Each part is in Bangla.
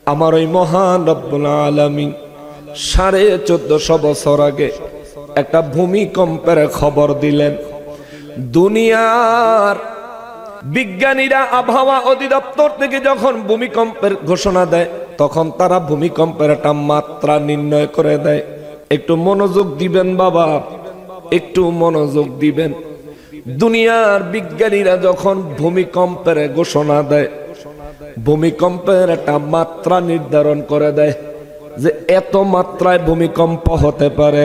আমার ওই মহান রব্বুল আলামিন 1450 বছর আগে একটা ভূমিকম্পের খবর দিলেন। দুনিয়ার বিজ্ঞানীরা আবহাওয়া অধিদপ্তর থেকে যখন ভূমিকম্পের ঘোষণা দেয়, তখন তারা ভূমিকম্পের একটা মাত্রা নির্ণয় করে দেয়। একটু মনোযোগ দিবেন বাবা, একটু মনোযোগ দিবেন। দুনিয়ার বিজ্ঞানীরা যখন ভূমিকম্পের ঘোষণা দেয়, ভূমিকম্পের একটা মাত্রা নির্ধারণ করে দেয় যে এত মাত্রায় ভূমিকম্প হতে পারে,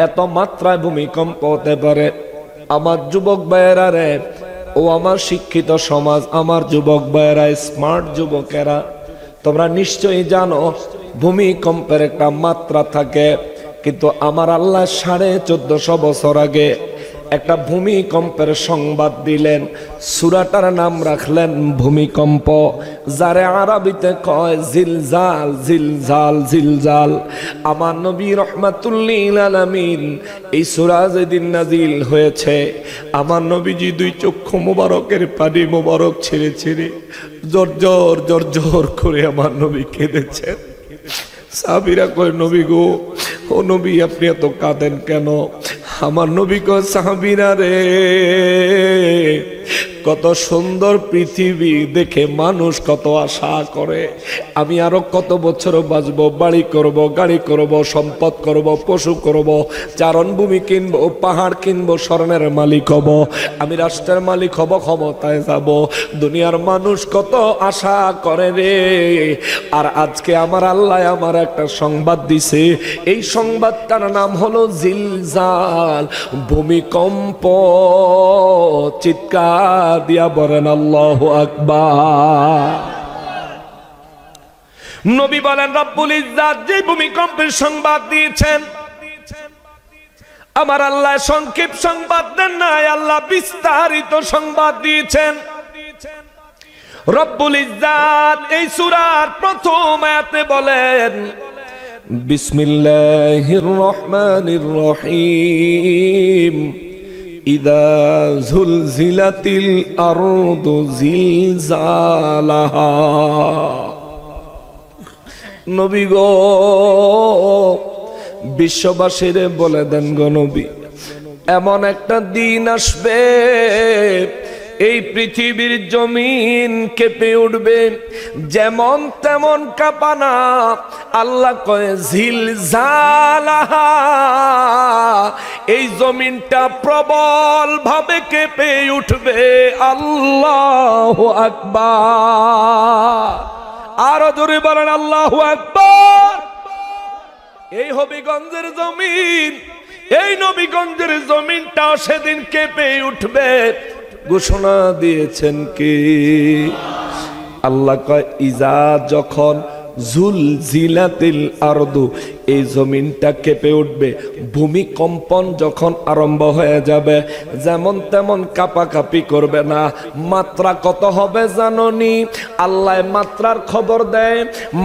এত মাত্রায় ভূমিকম্প হতে পারে। আমার যুবক ভাইয়েরা রে, ও আমার শিক্ষিত সমাজ, আমার যুবক ভাইয়েরা, স্মার্ট যুবকেরা, তোমরা নিশ্চয়ই জানো ভূমিকম্পের একটা মাত্রা থাকে। কিন্তু আমার আল্লাহ 1450 বছর আগে একটা ভূমিকম্পের সংবাদ দিলেন। সূরাটার নাম রাখলেন ভূমিকম্প, যারে আরবিতে কয় জিলজাল। জিলজাল জিলজাল। আমার নবী রহমাতুল্লিল আলামিন এই সূরা যেদিন নাজিল হয়েছে, আমার নবীজি দুই চক্ষু মোবারকের পানি মোবারক ছেড়ে ছেড়ে জর্জর জর্জর করে আমার নবী কেঁদেছেন। সাহাবীরা কয়, নবী গো, ও নবী আপনি এত কাঁদেন কেন? আমার নবী কয়, সাহাবীরা রে, কত সুন্দর পৃথিবী দেখে মানুষ কত আশা করে আমি আরো কত বছর বাঁচবো, বাড়ি করব, গাড়ি করব, সম্পদ করব, পশু করব, চারণভূমি কিনবো, পাহাড় কিনবো, স্বর্ণের মালিক হব, আমি রাষ্ট্রের মালিক হব, ক্ষমতায় যাব। দুনিয়ার মানুষ কত আশা করে রে। আর আজকে আমার আল্লাহ আমার একটা সংবাদ দিছে, এই সংবাদটার নাম হলো জিলজাল, ভূমিকম্প। চিৎকার দিয়া বলেন আল্লাহু আকবার। নবী বলেন রব্বুল ইজ্জাত যে ভূমিকম্পের সংবাদ দিয়েছেন, আমার আল্লাহ সংক্ষেপ সংবাদ দেন নাই, আল্লাহ বিস্তারিত সংবাদ দিয়েছেন। রব্বুল ইজ্জাত এই সূরার প্রথম আয়াতে বলেন, বিসমিল্লাহির রহমানির রহিম, ইদা জুলজিলাতিল আরদু জিলজালাহা। নবী গো, বিশ্ববাসীরে বলে দেন গো নবী, এমন একটা দিন আসবে এই পৃথিবীর জমিন কেঁপে উঠবে, যেমন তেমন কাঁপানা। আল্লাহ কয় জিলজালাহা, এই জমিনটা প্রবল ভাবে কেঁপে উঠবে। আল্লাহু আকবার। আরো জোরে বলেন আল্লাহু আকবার। এই হবিগঞ্জের জমিন, এই নবীগঞ্জের জমিনটা সেদিন কেঁপে উঠবে। ঘোষণা দিয়েছেন কি? আল্লাহ কয় ইজা, যখন জুলজিলাতিল আরদু, এই জমিনটা কেঁপে উঠবে, ভূমিকম্পন যখন আরম্ভ হয়ে যাবে, যেমন তেমন কাঁপাকাঁপি করবে না। মাত্রা কত হবে জাননি? আল্লাহ মাত্রার খবর দেয়।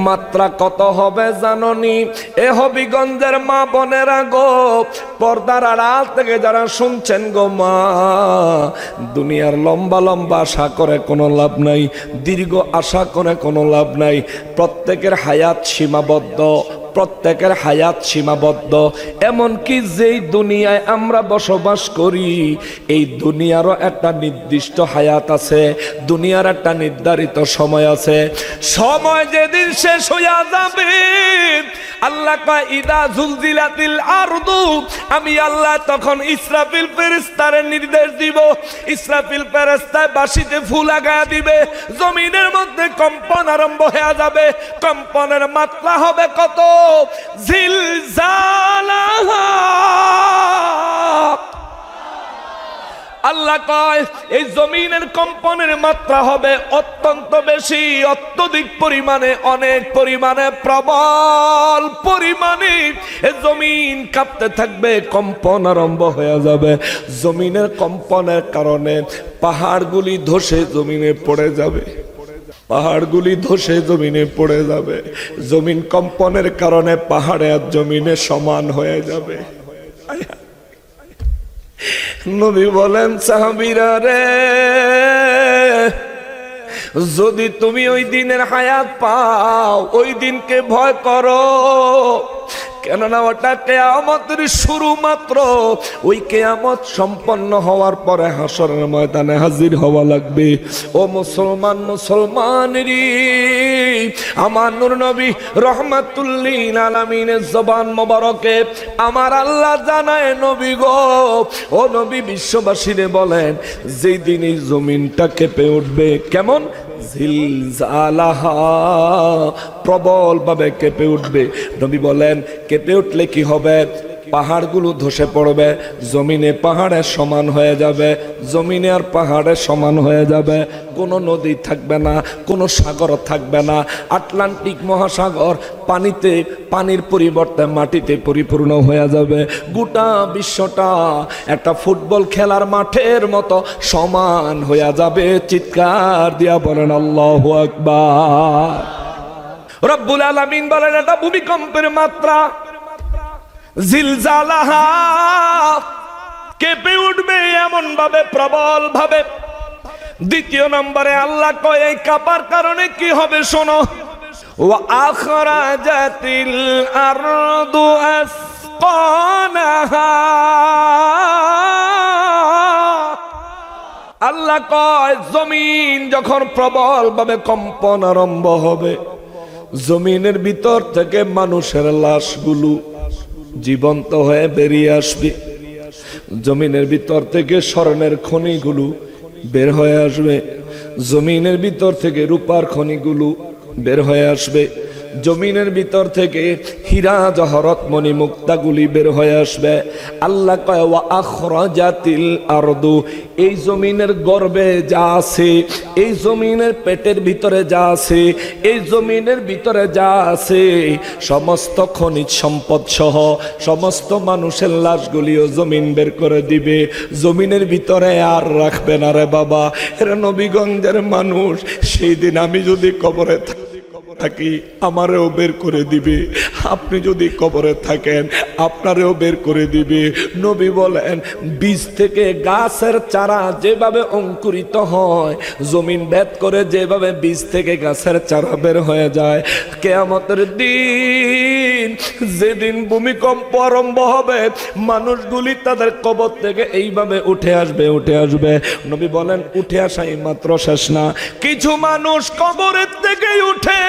মাত্রা কত হবে জাননি? এ হবিগঞ্জের মা বোনেরা গো, পর্দার আড়াল থেকে যারা শুনছেন গো মা, দুনিয়ার লম্বা লম্বা আশা করে কোনো লাভ নাই, দীর্ঘ আশা করে কোনো লাভ নাই। প্রত্যেকের হায়াত সীমাবদ্ধ, প্রত্যেকের হায়াত সীমাবদ্ধ। এমনকি যেই দুনিয়ায় আমরা বসবাস করি, এই দুনিয়ারও একটা নির্দিষ্ট হায়াত আছে, দুনিয়ার একটা নির্ধারিত সময় আছে। সময় যেদিন শেষ হইয়া যাবে, আল্লাহ কয় ইদা জুলজিলাতিল আরদু, আমি আল্লাহ তখন ইসরাফিল ফেরেশতারে নির্দেশ দিব। ইসরাফিল ফেরেশতা বাঁশিতে ফু লাগায়া দিবে, জমিনের মধ্যে কম্পন আরম্ভ হয়ে যাবে। কম্পনের মাত্রা হবে কত? জিলজালাহা। আল্লাহ কয় এই জমিনের কম্পনের মাত্রা হবে অত্যন্ত বেশি, অত্যধিক পরিমাণে, অনেক পরিমাণে, প্রবল পরিমাণে জমিন কাঁপতে থাকবে, কম্পন আরম্ভ হয়ে যাবে। জমিনের কম্পনের কারণে পাহাড়গুলি ধসে জমিনে পড়ে যাবে, পাহাড়গুলি ধসে জমিনে পড়ে যাবে। জমিন কম্পনের কারণে পাহাড়ে আর জমিনে সমান হয়ে যাবে। নবী বলেন সাহাবীরা রে, যদি তুমি ওই দিনের হায়াত পাও, ওই দিনকে ভয় করো, কেননা ওটা কিয়ামতের শুরু মাত্র। ওই কিয়ামত সম্পন্ন হওয়ার পরে হাসরের ময়দানে হাজির হওয়া লাগবে। ও মুসলমান, মুসলমানেরই আমার নূর নবী রহমাতুল লিল আলামিনের জবান মোবারকে আমার আল্লাহ জানায়, নবী গো, ও নবী বিশ্ববাসীরে বলেন, যেই দিন এই জমিনটা কেঁপে উঠবে, কেমন জিলজালাহা, প্রবল ভাবে কেঁপে উঠবে। নবী বলেন, কেঁপে উঠলে কি হবে? পাহাড়গুলো ধসে পড়বে, জমিনে পাহাড়ের সমান হয়ে যাবে, জমিনে আর পাহাড়ের সমান হয়ে যাবে। কোনো নদী থাকবে না, কোনো সাগর থাকবে না। আটলান্টিক মহাসাগর পানির পরিবর্তে মাটিতে পরিপূর্ণ হয়ে যাবে। গোটা বিশ্বটা একটা ফুটবল খেলার মাঠের মতো সমান হয়ে যাবে। চিৎকার দিয়া বলেন আল্লাহু আকবার। রব্বুল আলামিন বলেন, এটা ভূমিকম্পের মাত্রা। জিলজালাহা, কেঁপে উঠবে এমন ভাবে, প্রবল ভাবে। দ্বিতীয় নম্বরে আল্লাহ কয়, এই কাঁপার কারণে কি হবে শোনো। ওয়া আখরাজাতিল আরদু আসকানাহা, আল্লাহ কয়, জমিন যখন প্রবল ভাবে কম্পন আরম্ভ হবে, জমিনের ভিতর থেকে মানুষের লাশগুলো জীবন্ত হয়ে বেরিয়ে আসবে। জমিনের ভিতর থেকে স্বর্ণের খনিগুলো বের হয়ে আসবে, জমিনের ভিতর থেকে রূপার খনিগুলো বের হয়ে আসবে, জমিনের ভিতর থেকে হীরা জহরত মণি মুক্তাগুলি বের হয়ে আসবে। আল্লাহ কয়, ওয়া আখরাজাতিল আরদু, এই জমিনের গর্ভে যা আছে, এই জমিনের পেটের ভিতরে যা আছে, এই জমিনের ভিতরে যা আছে, সমস্ত খনিজ সম্পদ সহ সমস্ত মানুষের লাশগুলিও জমিন বের করে দিবে। জমিনের ভিতরে আর রাখবে না রে বাবা। এরা নবীগঞ্জের মানুষ, সেই দিন আমি যদি কবরে থাকি আমারেও বের করে দিবে, আপনি যদি কবরে থাকেন আপনারেও বের করে দিবে। নবী বলেন, বীজ থেকে গাছের চারা যেভাবে অঙ্কুরিত হয়, জমিন ভেদ করে যেভাবে বীজ থেকে গাছের চারা বের হয়ে যায়, কিয়ামতের দিন যেদিন ভূমিকম্প আরম্ভ হবে, মানুষগুলি তাদের কবর থেকে এইভাবে উঠে আসবে, উঠে আসবে। নবী বলেন, উঠে আসাই মাত্র শেষ না, কিছু মানুষ কবরের থেকেই উঠে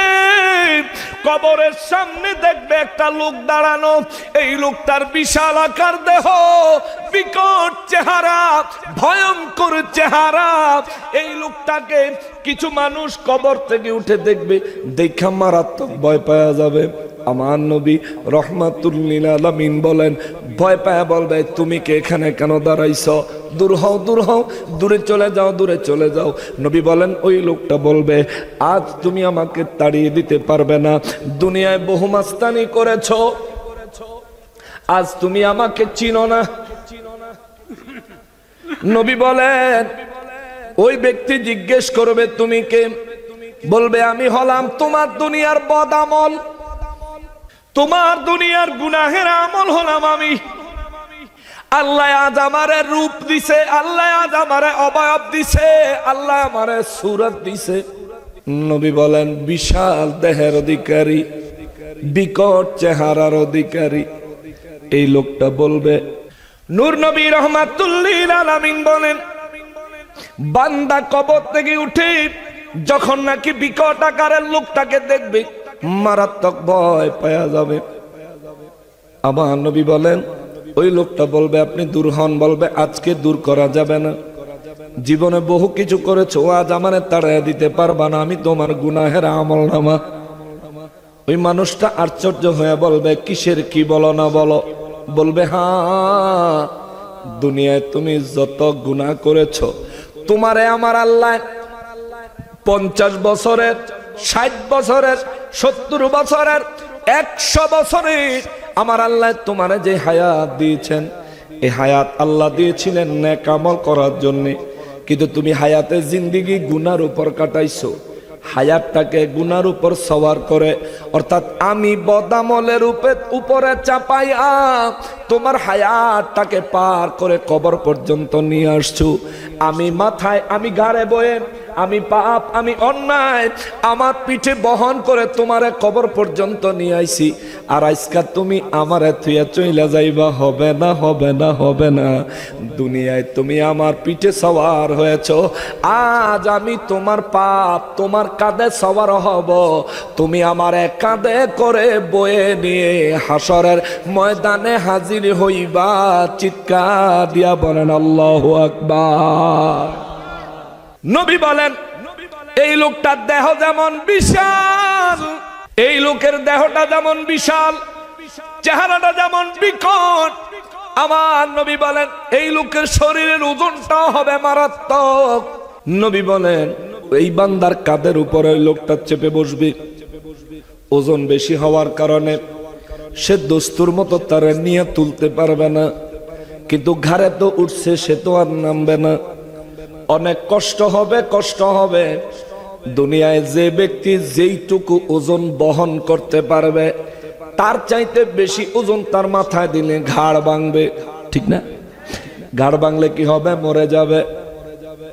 কবরের সামনে দেখবে একটা লোক দাঁড়ানো। এই লোকটার বিশাল আকার দেহ, বিকট চেহারা, ভয়ঙ্কর চেহারা। এই লোকটাকে কিছু মানুষ কবর থেকে উঠে দেখবে, দেখা মারাত্মক ভয় পাওয়া যাবে। আমার নবী রহমাতুল লিল আলামিন বলেন, ভয় পায়া বলবে, তুমি কে এখানে কেন দাঁড়াইছো? দূর হও, দূর হও, দূরে চলে যাও, দূরে চলে যাও। নবী বলেন, ওই লোকটা বলবে, আজ তুমি আমাকে তাড়িয়ে দিতে পারবে না। দুনিয়ায় বহু মাস্তানি করেছো, আজ তুমি আমাকে চিনো না। নবী বলেন, ওই ব্যক্তি জিজ্ঞেস করবে, তুমি কে? বলবে, আমি হলাম তোমার দুনিয়ার বদ আমল, তোমার দুনিয়ার গুনাহের আমল হলাম আমি। আল্লাহ আজ আমারে রূপ দিছে, আল্লাহ আজ আমারে অবয়ব দিছে, আল্লাহ আমারে সূরত দিছে। নবী বলেন, বিশাল দেহের অধিকারী, বিকট চেহারার অধিকারী এই লোকটা বলবে। নূর নবী রহমাতুল লিল আলামিন বলেন, বান্দা কবর থেকে উঠে যখন নাকি বিকট আকারের লোকটাকে দেখবে, মারাত্মক ভয় পাওয়া যাবে। আমার নবী বলেন, ওই লোকটা বলবে, আপনি দূর হন। বলবে, আজকে দূর করা যাবে না, জীবনে বহু কিছু করেছো, আজ আমারে তাড়াইয়া দিতে পারবা না, আমি তোমার গুনাহের আমলনামা। ওই মানুষটা আশ্চর্য হয়ে বলবে, কিসের কি বলো না বলো? বলবে, হ্যাঁ, দুনিয়ায় তুমি যত গুনাহ করেছো, তোমারে আমার আল্লাহ 50 বছরের, 60 বছরের, 70 বছরের, 100 বছরের আমার আল্লাহ তোমারে যে হায়াত দিয়েছেন, এই হায়াত আল্লাহ দিয়েছিলেন নেক আমল করার জন্য। কিন্তু তুমি হায়াতে জিন্দেগি গুনার উপর কাটাইছো, হায়াতটাকে গুনার উপর সওয়ার করে, অর্থাৎ আমি বদামলের উপরে চাপাইয়া তোমার হায়াতটাকে পার করে কবর পর্যন্ত নিয়ে আসছো। আমি মাথায়, আমি ঘাড়ে বয়ে আমি পাপ, আমি অন্যায় আমার পিঠে বহন করে তোমারে কবর পর্যন্ত নিয়ে আইছি, আর আজকে তুমি আমারে থুইয়া চইলা যাইবা? হবে না, হবে না, হবে না। দুনিয়ায় তুমি আমার পিঠে সওয়ার হয়েছো, আজ আমি তোমার পাপ তোমার কাঁধে সওয়ার হব। তুমি আমার কাঁধে করে বয়ে নিয়ে হাসরের ময়দানে হাজির হইবা। চিৎকার দিয়া বলেন আল্লাহু আকবার। নবী বলেন, এই লোকটার দেহ যেমন বিশাল, এই লোকের দেহটা যেমন বিশাল, চেহারাটা যেমন বিকট, আমার নবী বলেন এই লোকের শরীরের ওজনটাও হবে মারাত্মক। নবী বলেন এই বান্দার কাঁধের উপরে ওই লোকটা চেপে বসবে। ওজন বেশি হওয়ার কারণে সে দস্তুর মতো তার নিয়ে তুলতে পারবে না, কিন্তু ঘাড়ে তো উঠছে, সে তো আর নামবে না। অনেক কষ্ট হবে, কষ্ট হবে। দুনিয়ায় যে ব্যক্তি যেইটুকু ওজন বহন করতে পারবে তার চাইতে বেশি ওজন তার মাথায় দিলে ঘাড় ভাঙবে, ঠিক না? ঘাড় ভাঙলে কি হবে? মরে যাবে।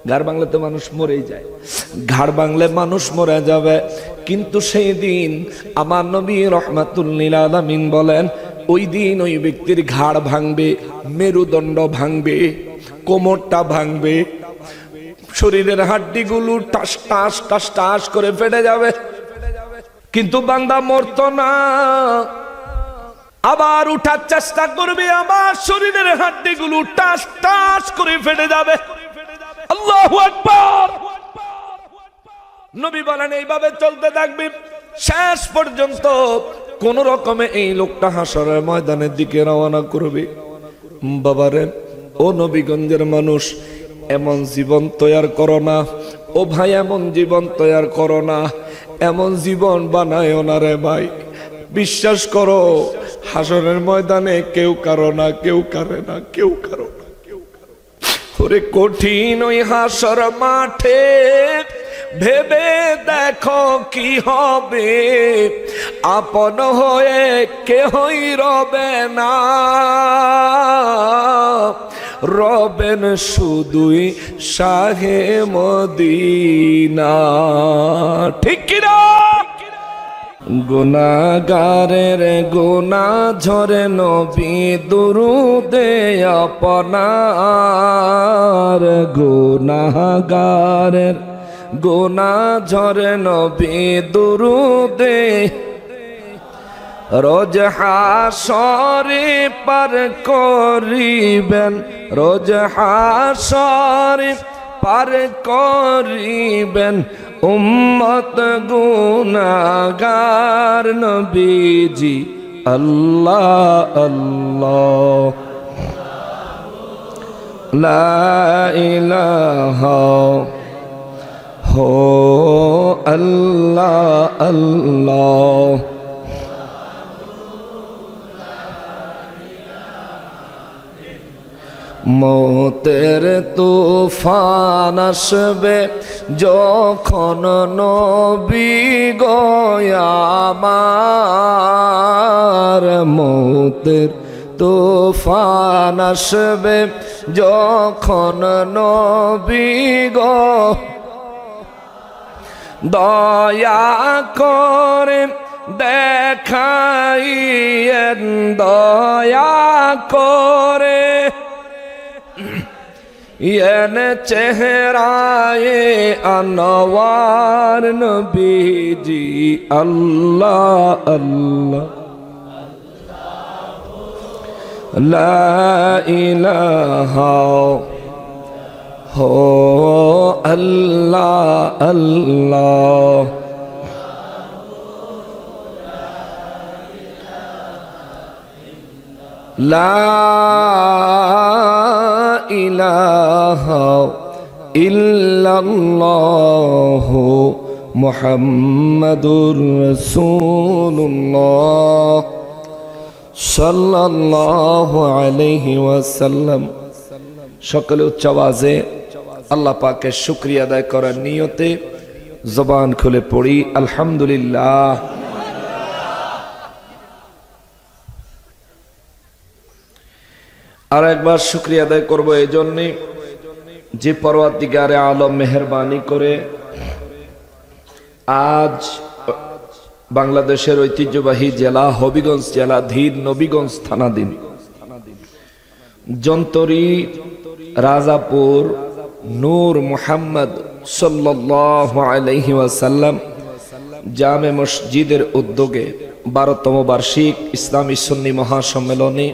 ঘাড় ভাঙলে তো মানুষ মরেই যায়, ঘাড় ভাঙলে মানুষ মরে যাবে। কিন্তু সেই দিন আমার নবী রাহমাতুল লিল আলামিন বলেন ওই দিন ওই ব্যক্তির ঘাড় ভাঙবে, মেরুদণ্ড ভাঙবে, কোমরটা ভাঙবে, শরীরের হাড্ডিগুলো টাস টাস টাস টাস করে ফেটে যাবে। কিন্তু বান্দা মরতো না, আবার উঠার চেষ্টা করবে, আবার শরীরের হাড্ডিগুলো টাস টাস করে ফেটে যাবে। আল্লাহু আকবার। নবী বলেন এইভাবে চলতে থাকবে শেষ পর্যন্ত কোন রকমে এই লোকটা হাসরের ময়দানের দিকে রওনা করবে। বাবারে, ও নবীগঞ্জের মানুষ, এমন জীবন তৈয়ার করো না। ও ভাই, এমন জীবন তৈয়ার করো না, এমন জীবন বানায় না রে ভাই। বিশ্বাস করো, হাসরের ময়দানে কেউ কারো না, কেউ কারে না, কেউ কারো না। ওরে কঠিন ওই হাসর মাঠে ভেবে দেখো কি হবে, আপন হয়ে কেহই রবে না, রবেন শুধুই শাহে মদিনা। ঠিক কিনা? গুনাহগারের গুনাহ ঝরে নবী দুরুদে আপনার, গুনাহগারের গুনাহ ঝরে নবী দুরুদে, রোজ হাসরে পার করিবেন, রোজ হাসরে পার করিবেন উম্মত গুনাহগার নবীজি। আল্লাহ আল্লাহ লা ইলাহা হো আল্লাহ আল্লাহ। মৌতের তুফান আসবে যখন নবী গো আমার, মৌতের তুফান আসবে যখন নবী গো, দয়া করে দেখাইয়েন, দয়া করে এন চেহারায়ে আনওয়ার নবীজি। আল্লাহ আল্লাহ লা ইলাহা হো আল্লাহ আল্লাহ। লা ইলাহা ইল্লাল্লাহু মুহাম্মাদুর রাসূলুল্লাহ সাল্লাল্লাহু আলাইহি ওয়াসাল্লাম। সকলে উচ্চ আওয়াজে আল্লাহ পাকের শুকরিয়া আদায় করার নিয়তে জবান খুলে পড়ি আলহামদুলিল্লাহ। আর একবার শুকরিয়া আদায় করব এই জন্যে যে পরওয়ারদিগারে আলম মেহেরবানি করে আজ বাংলাদেশের ঐতিহ্যবাহী জেলা হবিগঞ্জ জেলাধীন নবীগঞ্জ থানাধীন জন্তরি রাজাপুর নূর মুহাম্মদ সাল্লাল্লাহু আলাইহি ওয়াসাল্লাম জামে মসজিদের উদ্যোগে 12তম বার্ষিক ইসলামী সুন্নি মহাসম্মেলনে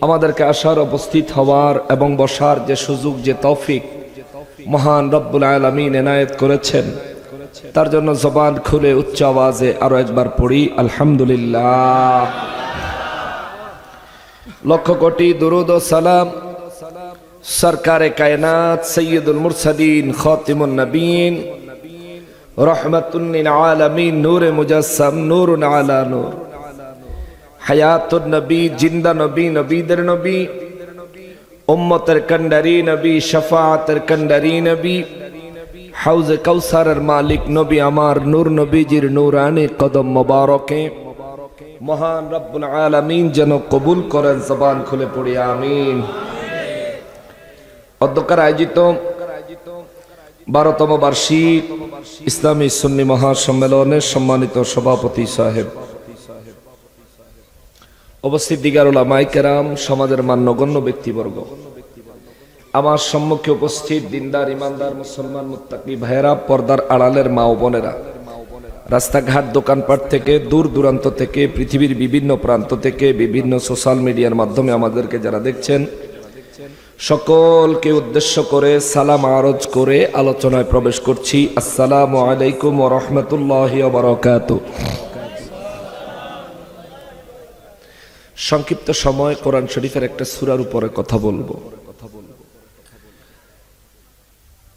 আমাদেরকে আসার, উপস্থিত হওয়ার এবং বসার যে সুযোগ, যে তৌফিক মহান রব্বুল আলামিন এনায়েত করেছেন, তার জন্য জবান খুলে উচ্চ আওয়াজে আরো একবার পড়ি আলহামদুলিল্লাহ। লক্ষ কোটি দুরুদ ও সালাম সরকারে কায়নাত সৈয়দুল মুরসালিন খাতিমুন নবীন রহমাতুল লিল আলামিন নূরে মুজাসসাম নূরুন আলা নূর হায়াতুন নবী, জিন্দা নবী, নবীদের নবী, উম্মতের কান্ডারি নবী, শাফাআতের কান্ডারি নবী, হাউজে কাউসারের মালিক নবী আমার নূর নবীজির নূরানি কদম মোবারকে মহান রব্বুল আলামিন যেন কবুল করেন। জবান খুলে পড়ি আমিন। অধ্যক্ষের আয়োজিত 12তম বার্ষিক ইসলামী সুন্নি মহাসম্মেলনের সম্মানিত সভাপতি সাহেব, উপস্থিত দিগার উলামায়ে কেরাম, সমাজের মান্যগণ্য ব্যক্তিবর্গ, আমার সম্মুখে উপস্থিত দিনদার ইমানদার মুসলমান মুত্তাকি ভাইয়েরা, পর্দার আড়ালের মা ও বোনেরা, রাস্তাঘাট দোকানপাট থেকে দূর দূরান্ত থেকে পৃথিবীর বিভিন্ন প্রান্ত থেকে বিভিন্ন সোশ্যাল মিডিয়ার মাধ্যমে আমাদেরকে যারা দেখছেন, সকলকে উদ্দেশ্য করে সালাম আরজ করে আলোচনায় প্রবেশ করছি। আসসালামু আলাইকুম ওয়া রাহমাতুল্লাহি ওয়া বারাকাতুহু। সংক্ষিপ্ত সময় কোরআন শরীফের একটা সূরার উপরে কথা বলবো।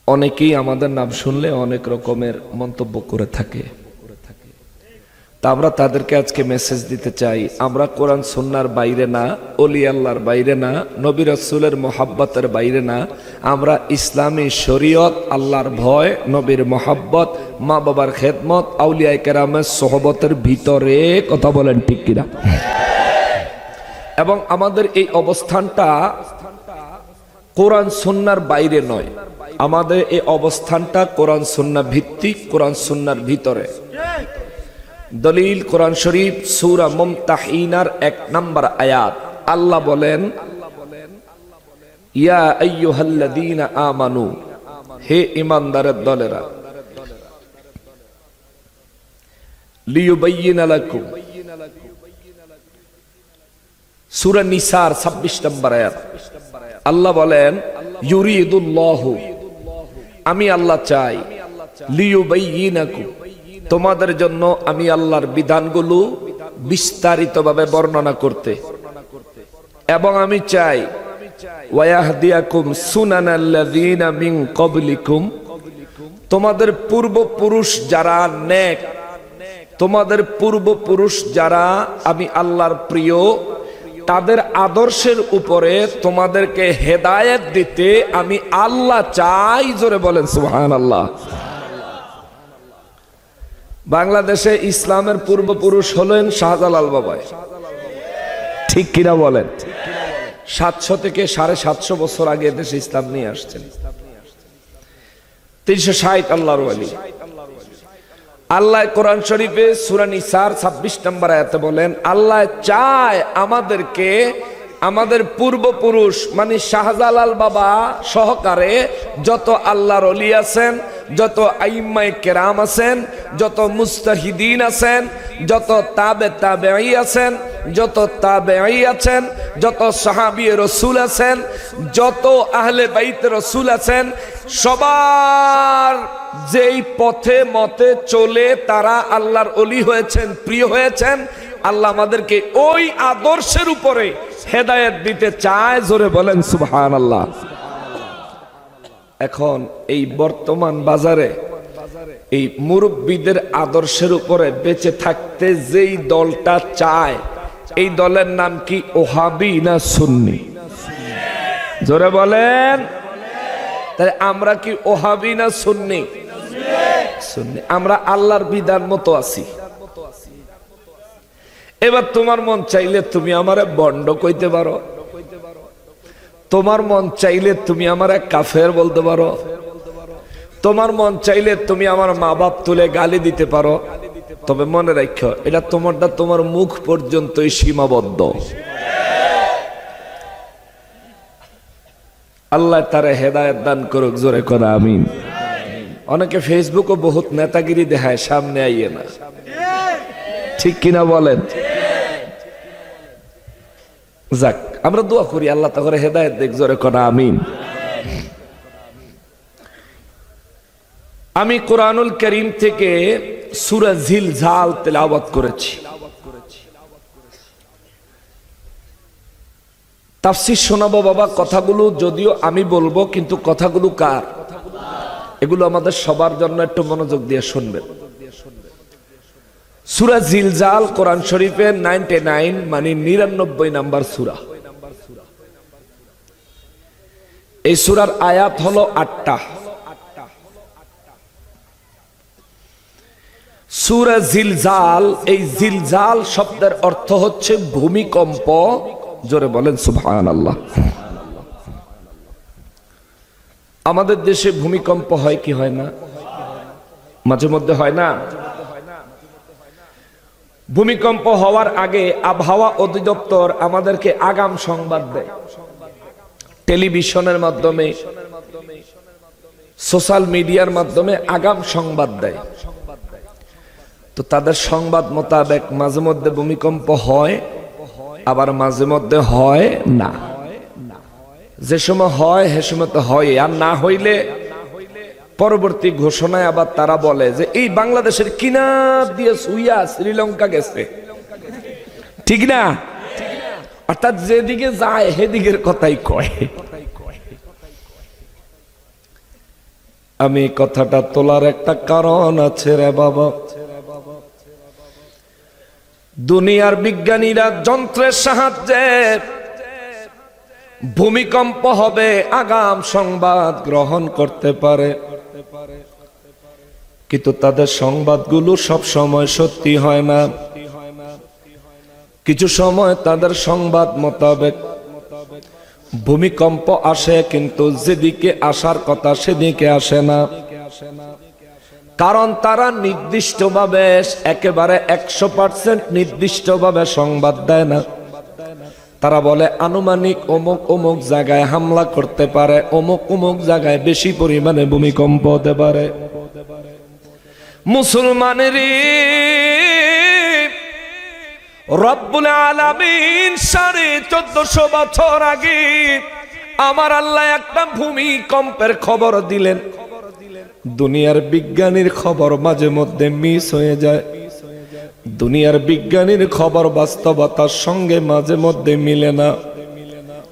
অনেকেই আমাদের নাম শুনলে অনেক রকমের মন্তব্য করে থাকে, তা আমরা তাদেরকে আজকে মেসেজ দিতে চাই, আমরা কোরআন সুন্নাহর বাইরে না, ওলি আল্লাহর বাইরে না, নবী রাসূলের মোহাব্বতের বাইরে না, আমরা ইসলামী শরীয়ত, আল্লাহর ভয়, নবীর মোহাব্বত, মা বাবার খেদমত, আউলিয়ায়ে কেরামের সোহবতের ভিতরে কথা বলেন ঠিক কিনা? এবং আমাদের এই অবস্থানটা কোরআন সুন্নাহর বাইরে নয়, আমাদের এই অবস্থানটা কোরআন সুন্নাহ ভিত্তিক, কোরআন সুন্নাহর ভিতরে। দলিল কোরআন শরীফ সূরা মুমতাহিনার 1 নম্বর আয়াত, আল্লাহ বলেন, ইয়া আইয়ুহাল্লাযীনা আমানু, হে ঈমানদারের দলেরা, লিয়ুবাইয়িনা লাকুম, সূরা নিসার 26 নম্বর আয়াত, আল্লাহ বলেন, ইউরিদুল্লাহু, আমি আল্লাহ চাই, লিয়ুবাইয়িনাকুম, তোমাদের জন্য আমি আল্লাহর বিধানগুলো বিস্তারিতভাবে বর্ণনা করতে, এবং আমি চাই ওয়ায়াহদিয়াকুম সুনানাল্লাযীনা মিন ক্বাবলিকুম, তোমাদের পূর্বপুরুষ যারা নেক, তোমাদের পূর্বপুরুষ যারা আমি আল্লাহর প্রিয়, তাদের আদর্শের উপরে তোমাদেরকে হেদায়েত দিতে আমি আল্লাহ চাই। জোরে বলেন সুবহানাল্লাহ। বাংলাদেশে ইসলামের পূর্বপুরুষ হলেন শাহজালাল বাবাই, ঠিক কিনা বলেন? 700 থেকে 750 বছর আগে দেশে ইসলাম নিয়ে আসছেন। 360 আল্লাহর ওয়ালি। আল্লাহ কোরআন শরীফে সূরা নিসার 26 নম্বর আয়াতে বলেন, আল্লাহ চায় আমাদেরকে আমাদের পূর্বপুরুষ মানে শাহজালাল বাবা সহকারে যত আল্লাহর ওলি আছেন, যত আইম্মায়ে কেরাম আছেন, যত মুস্তাহিদিন আছেন, যত তাবেঈ আছেন, যত তাবেঈ আছেন, যত সাহাবী রাসূল আছেন, যত আহলে বাইত রাসূল আছেন, সবার যেই পথে মতে চলে তারা আল্লাহর ওলি হয়েছেন, প্রিয় হয়েছেন, আল্লাহ আমাদেরকে ওই আদর্শের উপরে হেদায়েত দিতে চায়। জোরে বলেন সুবহানাল্লাহ। এখন এই বর্তমান বাজারে এই মুরব্বীদের আদর্শের উপরে বেঁচে থাকতে যেই দলটা চায়, এই দলের নাম কি? ওহাবি না সুন্নি? জোরে বলেন। তাই আমরা কি ওহাবি না সুন্নি? সুন্নি। আমরা আল্লাহর বিধান মতো আছি। এবার তোমার মন চাইলে তুমি আমারে বন্ড কইতে পারো, তোমার মন চাইলে তুমি আমার এক কাফের বলতে পারো, তোমার মন চাইলে তুমি আমার মা বাপ তুলে গালি দিতে পারো, তবে মনে রাখো এটা তোমারটা তোমার মুখ পর্যন্তই সীমাবদ্ধ। আল্লাহ তারে হেদায়েত দান করুক, জোরে করে আমিন। অনেকে ফেসবুকে বহুত নেতাগিরি দেখায়, সামনে আইয়ে না, ঠিক কিনা বলেন? যাক, আমরা দোয়া করি আল্লাহ তাআলা হেদায়েত দেখ, জোরে করে আমিন। আমি কোরআনুল কারীম থেকে সূরা জিলজাল তেলাওয়াত করেছি। তাফসীর শোনাবো বাবা, কথাগুলো যদিও আমি বলবো, কিন্তু কথাগুলো কার? এগুলো আমাদের সবার জন্য একটু মনোযোগ দিয়ে শুনবেন। সূরা জিলজাল কোরআন শরীফের 99 মানে 99 নাম্বার সূরা। এই সূরার আয়াত হলো 8টা। সূরা জিলজাল, এই জিলজাল শব্দের অর্থ হচ্ছে ভূমিকম্প। জোরে বলেন সুবহানাল্লাহ। আমাদের দেশে ভূমিকম্প হয় কি হয় না? মাঝে মধ্যে হয় না? ভূমিকম্প হওয়ার আগে আবহাওয়া অধিদপ্তর আমাদেরকে আগাম সংবাদ দেয়, টেলিভিশনের মাধ্যমে, সোশ্যাল মিডিয়ার মাধ্যমে আগাম সংবাদ দেয়। তো তাদের সংবাদ মোতাবেক মাঝে মধ্যে ভূমিকম্প হয়, আবার মাঝে মধ্যে হয় না। যে সময় হয় সে সময় তো হয়, আর না হইলে পরবর্তী ঘোষণায় আবার তারা বলে যে এই বাংলাদেশের কিনার দিয়ে সুইয়া শ্রীলঙ্কা গেছে, ঠিক না? অর্থাৎ যেদিকে যায় সেদিকের কথাই কয়। আমি কথাটা তোলার একটা কারণ আছে রে বাবা। দুনিয়ার বিজ্ঞানীরা যন্ত্রের সাহায্যে ভূমিকম্প হবে আগাম সংবাদ গ্রহণ করতে পারে, কিন্তু তাদের সংবাদগুলো সব সময় সত্যি হয় না। কিছু সময় তাদের সংবাদ মোতাবেক ভূমিকম্প আসে, কিন্তু যেদিকে আসার কথা সেদিকে আসে না। কারণ তারা নির্দিষ্টভাবে, একেবারে 100% নির্দিষ্টভাবে সংবাদ দেয় না। তারা বলে আনুমানিক অমুক অমুক জায়গায় হামলা করতে পারে, অমুক অমুক জায়গায় বেশি পরিমাণে ভূমিকম্প হতে পারে। মুসলমানেরই রব্বুল আলামিন 1450 বছর আগে আমার আল্লাহ একটা ভূমিকম্পের খবর দিলেন। দুনিয়ার বিজ্ঞানীর খবর মাঝে মধ্যে মিস হয়ে যায়, দুনিয়ার বিজ্ঞানীর খবর বাস্তবতার সঙ্গে মাঝে মধ্যে মিলে না।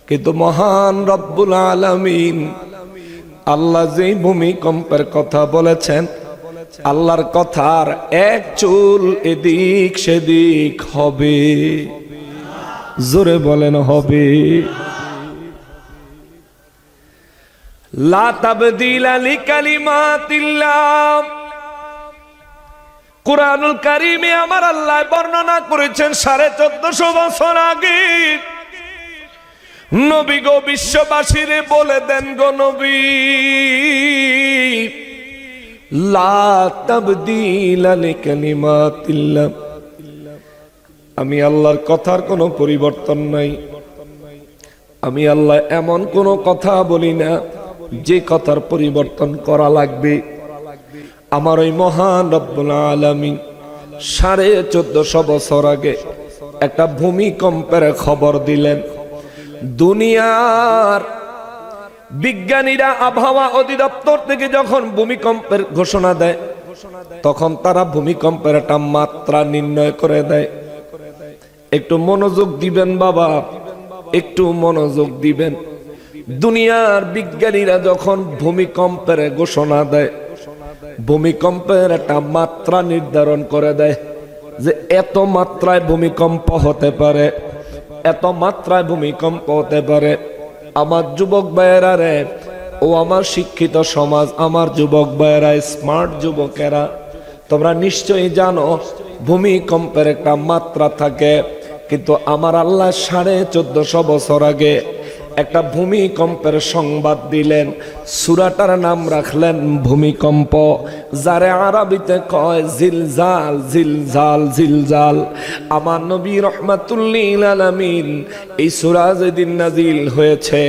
কিন্তু মহান রব্বুল আলামিন আল্লাহ যেই ভূমিকম্পের কথা বলেছেন, আল্লাহর কথার এক চুল এদিক সেদিক হবে। জোরে বলেন হবে। লা তাবদীলা লিকালিমাতিল্লাহ। কুরআনুল কারীমে আমার আল্লাহ বর্ণনা করেছেন 1450 বছর আগে, নবী গো বিশ্ববাসীরে বলে দেন গো নবী, লা তাবদীলা লিকালিমাতিল্লাহ। আমি আল্লাহর কথার কোনো পরিবর্তন নাই। আমি আল্লাহ এমন কোন কথা বলি না যে কথার পরিবর্তন করা লাগবে। আমার ওই মহান রব্বুল আলামিন 1450 বছর আগে একটা ভূমিকম্পের খবর দিলেন। দুনিয়ার বিজ্ঞানীরা আবহাওয়া অধিদপ্তর থেকে যখন ভূমিকম্পের ঘোষণা দেয়, তখন তারা ভূমিকম্পের একটা মাত্রা নির্ণয় করে দেয়। একটু মনোযোগ দিবেন বাবা, একটু মনোযোগ দিবেন। দুনিয়ার বিজ্ঞানীরা যখন ভূমিকম্পের ঘোষণা দেয়, ভূমিকম্পের একটা মাত্রা নির্ধারণ করে দেয় যে এত মাত্রায় ভূমিকম্প হতে পারে, এত মাত্রায় ভূমিকম্প হতে পারে। আমার যুবক ভাইয়েরা রে, ও আমার শিক্ষিত সমাজ, আমার যুবক ভাইয়েরা, স্মার্ট যুবকেরা, তোমরা নিশ্চয়ই জানো ভূমিকম্পের একটা মাত্রা থাকে। কিন্তু আমার আল্লাহ 1450 বছর আগে একটা ভূমিকম্পের সংবাদ দিলেন। সূরাটার নাম রাখলেন ভূমিকম্প, যারে আরবিতে কয় জিলজাল। জিলজাল জিলজাল। আমার নবী রাহমাতুল লিল আলামিন এই সূরা যেদিন নাজিল হয়েছে,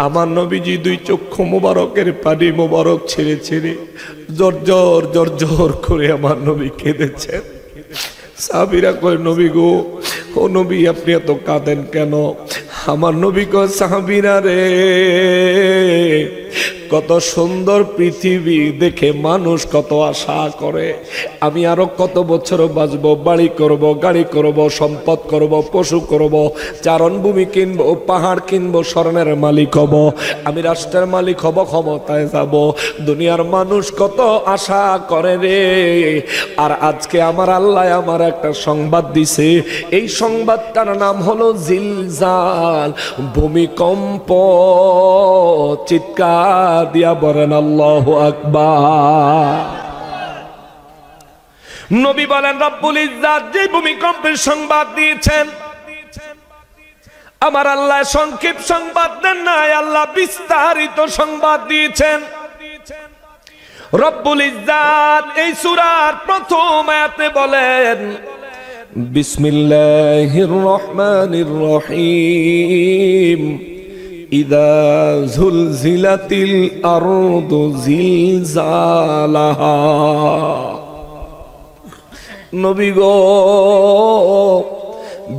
আমার নবীজি দুই চক্ষু মোবারকের পানি মোবারক ছেড়ে ছেড়ে জর্জর জর্জর করে আমার নবী কেঁদেছেন। সাহাবীরা কয়, নবী গো, ও নবী আপনি এত কাঁদেন কেন? আমার নবী কয়, সাহাবীরা রে, কত সুন্দর পৃথিবী দেখে মানুষ কত আশা করে আমি আরো কত বছর বাঁচবো, বাড়ি করব, গাড়ি করব, সম্পদ করব, পশু করব, চারণভূমি কিনবো, পাহাড় কিনবো, স্বর্ণের মালিক হব, আমি রাষ্ট্রের মালিক হব, ক্ষমতায় যাব। দুনিয়ার মানুষ কত আশা করে রে। আর আজকে আমার আল্লাহ আমার একটা সংবাদ দিছে, এই সংবাদটার নাম হলো জিলজাল, ভূমিকম্প। চিৎকার দিয়া বলেন আল্লাহু আকবার। নবী বলেন রব্বুল ইজ্জাত যে ভূমিকম্পের সংবাদ দিয়েছেন, আমার আল্লাহ সংক্ষেপ সংবাদ দেন নাই, আল্লাহ বিস্তারিত সংবাদ দিয়েছেন। রব্বুল ইজ্জাত এই সূরার প্রথম আয়াতে বলেন বিসমিল্লাহির রহমানির রহিম ইদা যুলজিলাতিল আরদু জিলজালাহা। নবী গো,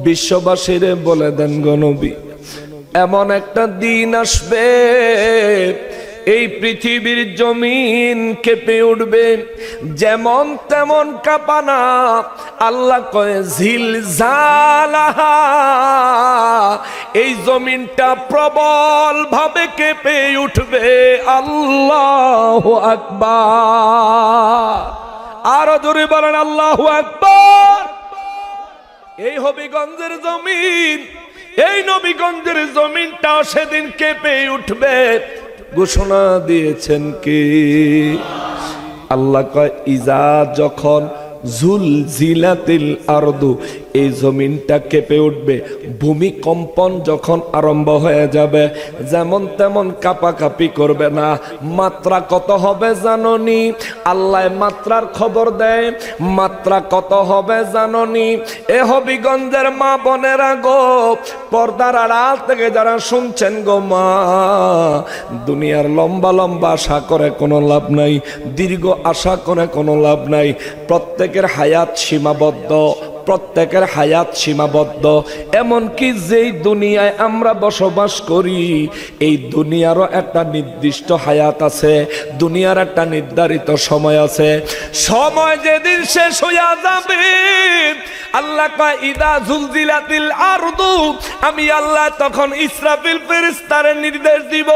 বিশ্ববাসীরে বলে দেন গো নবী, এমন একটা দিন আসবে এই পৃথিবীর জমিন কেঁপে উঠবে, যেমন তেমন কাঁপানা। আল্লাহ কয় জিলজালাহা, এই জমিনটা প্রবল ভাবে কেঁপে উঠবে। আল্লাহু আকবার। আরো জোরে বলেন আল্লাহু আকবার। এই হবিগঞ্জের জমিন, এই নবীগঞ্জের জমিনটা সেদিন কেঁপে উঠবে। ঘোষণা দিয়েছেন কি? আল্লাহ কয় ইজা, যখন জুলজিলাতিল আরদু, এই জমিনটা কেঁপে উঠবে, ভূমিকম্পন যখন আরম্ভ হয়ে যাবে, যেমন তেমন কাঁপাকাঁপি করবে না। মাত্রা কত হবে জাননি? আল্লাহ মাত্রার খবর দেয়। মাত্রা কত হবে জাননি? এ হবিগঞ্জের মা বোনেরা গো, পর্দার আড়াল থেকে যারা শুনছেন গো মা, দুনিয়ার লম্বা লম্বা আশা করে কোনো লাভ নাই, দীর্ঘ আশা করে কোনো লাভ নাই। প্রত্যেকের হায়াত সীমাবদ্ধ, প্রত্যেকের হায়াত সীমাবদ্ধ। এমনকি যেই দুনিয়ায় আমরা বসবাস করি, এই দুনিয়ারও একটা নির্দিষ্ট হায়াত আছে, দুনিয়ার একটা নির্ধারিত সময় আছে। সময় যেদিন শেষ হইয়া যাবে, আল্লাহ কয় ইদা জুলজিলাতিল আরদু, আমি আল্লাহ তখন ইসরাফিল ফেরেশতারে নির্দেশ দিব।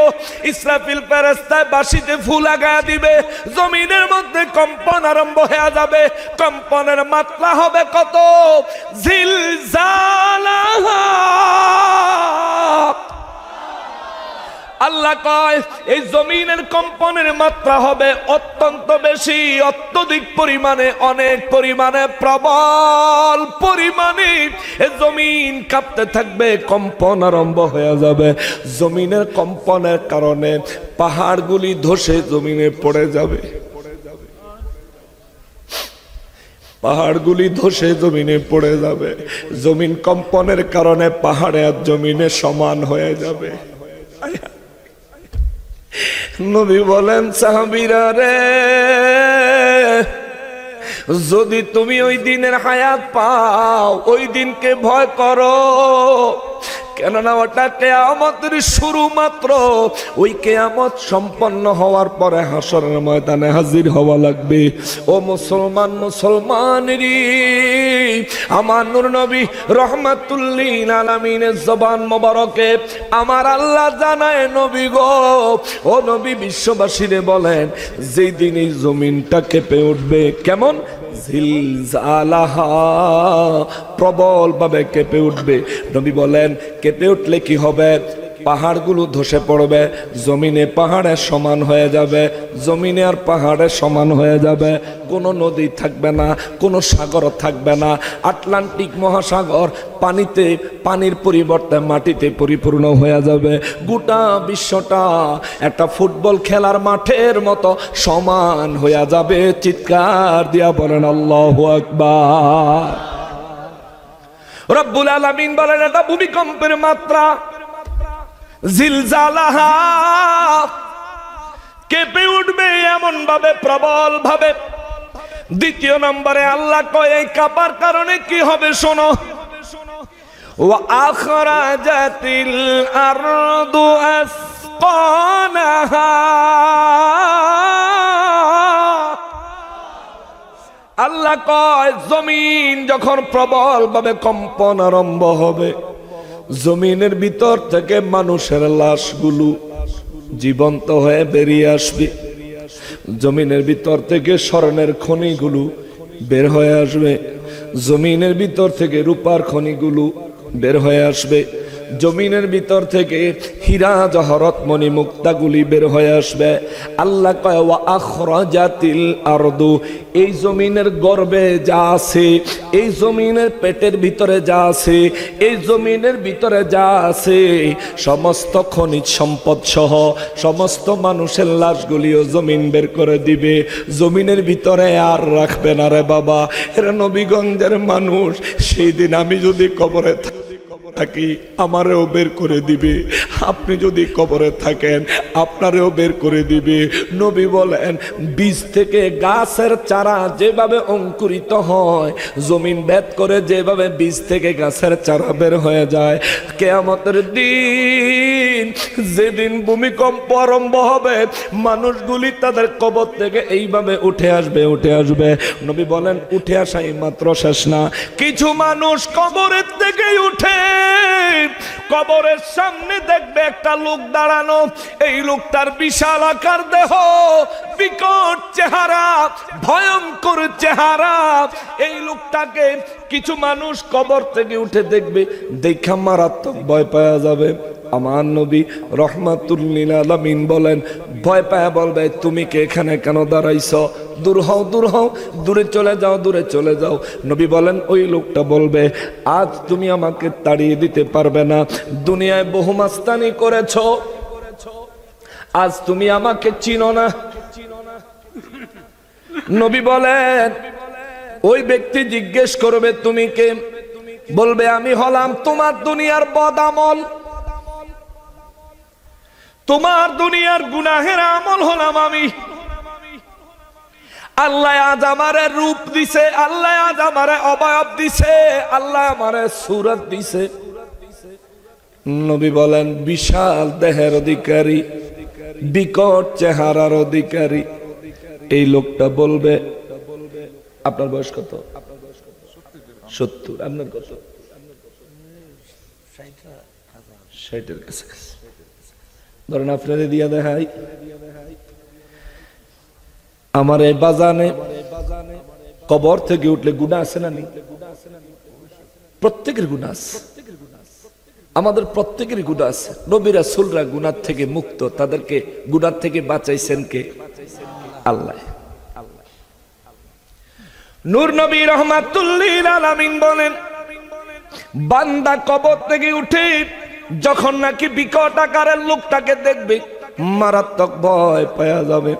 ইসরাফিল ফেরেশতা বাঁশিতে ফু লাগায়া দিবে, জমিনের মধ্যে কম্পন আরম্ভ হয়ে যাবে। কম্পনের মাত্রা হবে কত? জিলজালাহা। আল্লাহ কয় এই জমিনের কম্পনের মাত্রা হবে অত্যন্ত বেশি, অত্যধিক পরিমাণে, অনেক পরিমাণে, প্রবল পরিমাণে এই জমিন কাঁপতে থাকবে, কম্পন আরম্ভ হয়ে যাবে। জমিনের কম্পনের কারণে পাহাড়গুলি ধসে জমিনে পড়ে যাবে, পাহাড়গুলি ধসে জমিনে পড়ে যাবে। জমিন কম্পনের কারণে পাহাড়ে আর জমিনে সমান হয়ে যাবে। নবী বলেন সাহাবীরা রে, যদি তুমি ওই দিনের হায়াত পাও, ওই দিনকে ভয় করো, কেননা ওটা কিয়ামতের শুরু মাত্র। ওই কিয়ামত সম্পন্ন হওয়ার পরে হাসরের ময়দানে হাজির হওয়া লাগবে। ও মুসলমান, মুসলমানেরই আমার নূর নবী রাহমাতুল লিল আলামিনের জবান মোবারকে আমার আল্লাহ জানায়, নবী গো, ও নবী বিশ্ববাসীরে বলেন, যেই দিন এই জমিনটা কেঁপে উঠবে, কেমন? জিলজালাহা, প্রবল ভাবে কেঁপে উঠবে। নবী বলেন কেঁপে উঠলে কি হবে? পাহাড়গুলো ধসে পড়বে, জমিনে পাহাড়ের সমান হয়ে যাবে, জমিনে আর পাহাড়ের সমান হয়ে যাবে। কোনো নদী থাকবে না, কোনো সাগর থাকবে না। আটলান্টিক মহাসাগর পানির পরিবর্তে মাটিতে পরিপূর্ণ হয়ে যাবে। গোটা বিশ্বটা একটা ফুটবল খেলার মাঠের মতো সমান হয়ে যাবে। চিৎকার দিয়া বলেন আল্লাহু আকবার। রব্বুল আলামিন বলেন এটা ভূমিকম্পের মাত্রা, জিলজালাহা, কেঁপে উঠবে এমন ভাবে, প্রবল ভাবে। দ্বিতীয় নম্বরে আল্লাহ কয় এই কাঁপার কারণে কি হবে শোনো। ওয়া আখরাজাতিল আরদু আসকানাহা, আল্লাহ কয় জমিন যখন প্রবল ভাবে কম্পন আরম্ভ হবে, জমিনের ভিতর থেকে মানুষের লাশগুলো জীবন্ত হয়ে বেরিয়ে আসবে। জমিনের ভিতর থেকে স্বর্ণের খনিগুলো বের হয়ে আসবে, জমিনের ভিতর থেকে রূপার খনিগুলো বের হয়ে আসবে, জমিনের ভিতর থেকে হীরা জহরত মণি মুক্তাগুলি বের হয়ে আসবে। আল্লাহ কয় ওয়া আখরাজাতিল আরদু, এই জমিনের গর্ভে যা আছে, এই জমিনের পেটের ভিতরে যা আছে, এই জমিনের ভিতরে যা আছে, সমস্ত খনিজ সম্পদ সহ সমস্ত মানুষের লাশগুলিও জমিন বের করে দিবে। জমিনের ভিতরে আর রাখবে না রে বাবা। এরা নবীগঞ্জের মানুষ, সেই দিন আমি যদি কবরে থাকি আমারেও বের করে দিবে, আপনি যদি কবরে থাকেন আপনারেও বের করে দিবে। নবী বলেন বীজ থেকে গাছের চারা যেভাবে অঙ্কুরিত হয়, জমিন ভেদ করে যেভাবে বীজ থেকে গাছের চারা বের হয়ে যায়, কিয়ামতের দিন যেদিন ভূমিকম্প আরম্ভ হবে, মানুষগুলি তাদের কবর থেকে এইভাবে উঠে আসবে, উঠে আসবে। নবী বলেন উঠে আসাই মাত্র শেষ না, কিছু মানুষ কবরের থেকেই উঠে কবরের সামনে দেখবে একটা লোক দাঁড়ানো। এই লোকটার বিশাল আকার দেহ, বিকট চেহারা, ভয়ঙ্কর চেহারা। এই লোকটাকে কিছু মানুষ কবর থেকে উঠে দেখবে, দেখা মারাত্মক ভয় পাওয়া যাবে। আমার নবী রহমাতুল লিল আলামিন বলেন ভয় পায় বলবে তুমি কে এখানে কেন দাঁড়াইছো, দূর হও, দূর হও, দূরে চলে যাও, দূরে চলে যাও। নবী বলেন ওই লোকটা বলবে আজ তুমি আমাকে তাড়িয়ে দিতে পারবে না, দুনিয়ায় বহু মাস্তানি করেছো, আজ তুমি আমাকে চিনো না। নবী বলেন ওই ব্যক্তি জিজ্ঞেস করবে তুমি কে, বলবে আমি হলাম তোমার দুনিয়ার বদামল, তোমার দুনিয়ার গুনাহের আমল হলাম আমি। আল্লাহ আজ আমারে রূপ দিছে, আল্লাহ আজ আমারে অবয়ব দিছে, আল্লাহ আমারে সূরত দিছে। নবী বলেন বিশাল দেহের অধিকারী, বিকট চেহারার অধিকারী এই লোকটা বলবে আপনার বয়স কত? 70। আপনার কত? 60-এর কাছে। ধরেন আপনাদের দিয়া দেখাই, আমার এই বাজানে কবর থেকে উঠলে গুনাহ আছে না নেই? প্রত্যেকের গুনাহ আছে, আমাদের প্রত্যেকেরই গুনাহ আছে। নবী রাসূলরা গুনাহ থেকে মুক্ত, তাদেরকে গুনাহ থেকে বাঁচাইছেন কে? আল্লাহ। নূর নবী রাহমাতুল লিল আলামিন বলেন বান্দা কবর থেকে উঠে যখন নাকি বিকট আকারের লোকটাকে দেখবে মারাত্মক ভয় পাওয়া যাবে।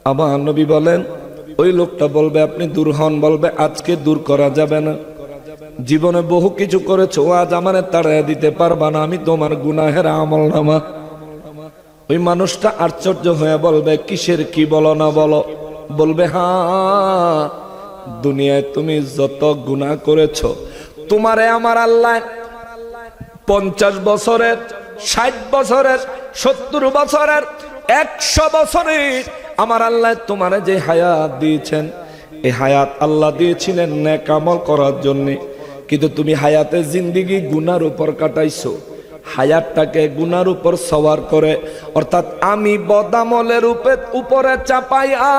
আমার নবী বলেন ওই লোকটা বলবে আপনি দূর হন, বলবে আজকে দূর করা যাবে না, জীবনে বহু কিছু করেছো, আজ আমারে তাড়াইয়া দিতে পারবা না, আমি তোমার গুনাহের আমলনামা। ওই মানুষটা আশ্চর্য হয়ে বলবে কিসের কি বলো না বলো, বলবে হ্যাঁ দুনিয়ায় তুমি যত গুনাহ করেছো তোমারে আমার আল্লাহ 50 বছরের, 60 বছরের, 70 বছরের, 100 বছরের আমার আল্লাহ তোমারে যে হায়াত দিয়েছেন, এই হায়াত আল্লাহ দিয়েছিলেন নেক আমল করার জন্য, কিন্তু তুমি হায়াতে জিন্দেগি গুনার উপর কাটাইছো। হায়াতটাকে গুনার উপর সওয়ার করে, অর্থাৎ আমি বদামলের উপরে চাপাইয়া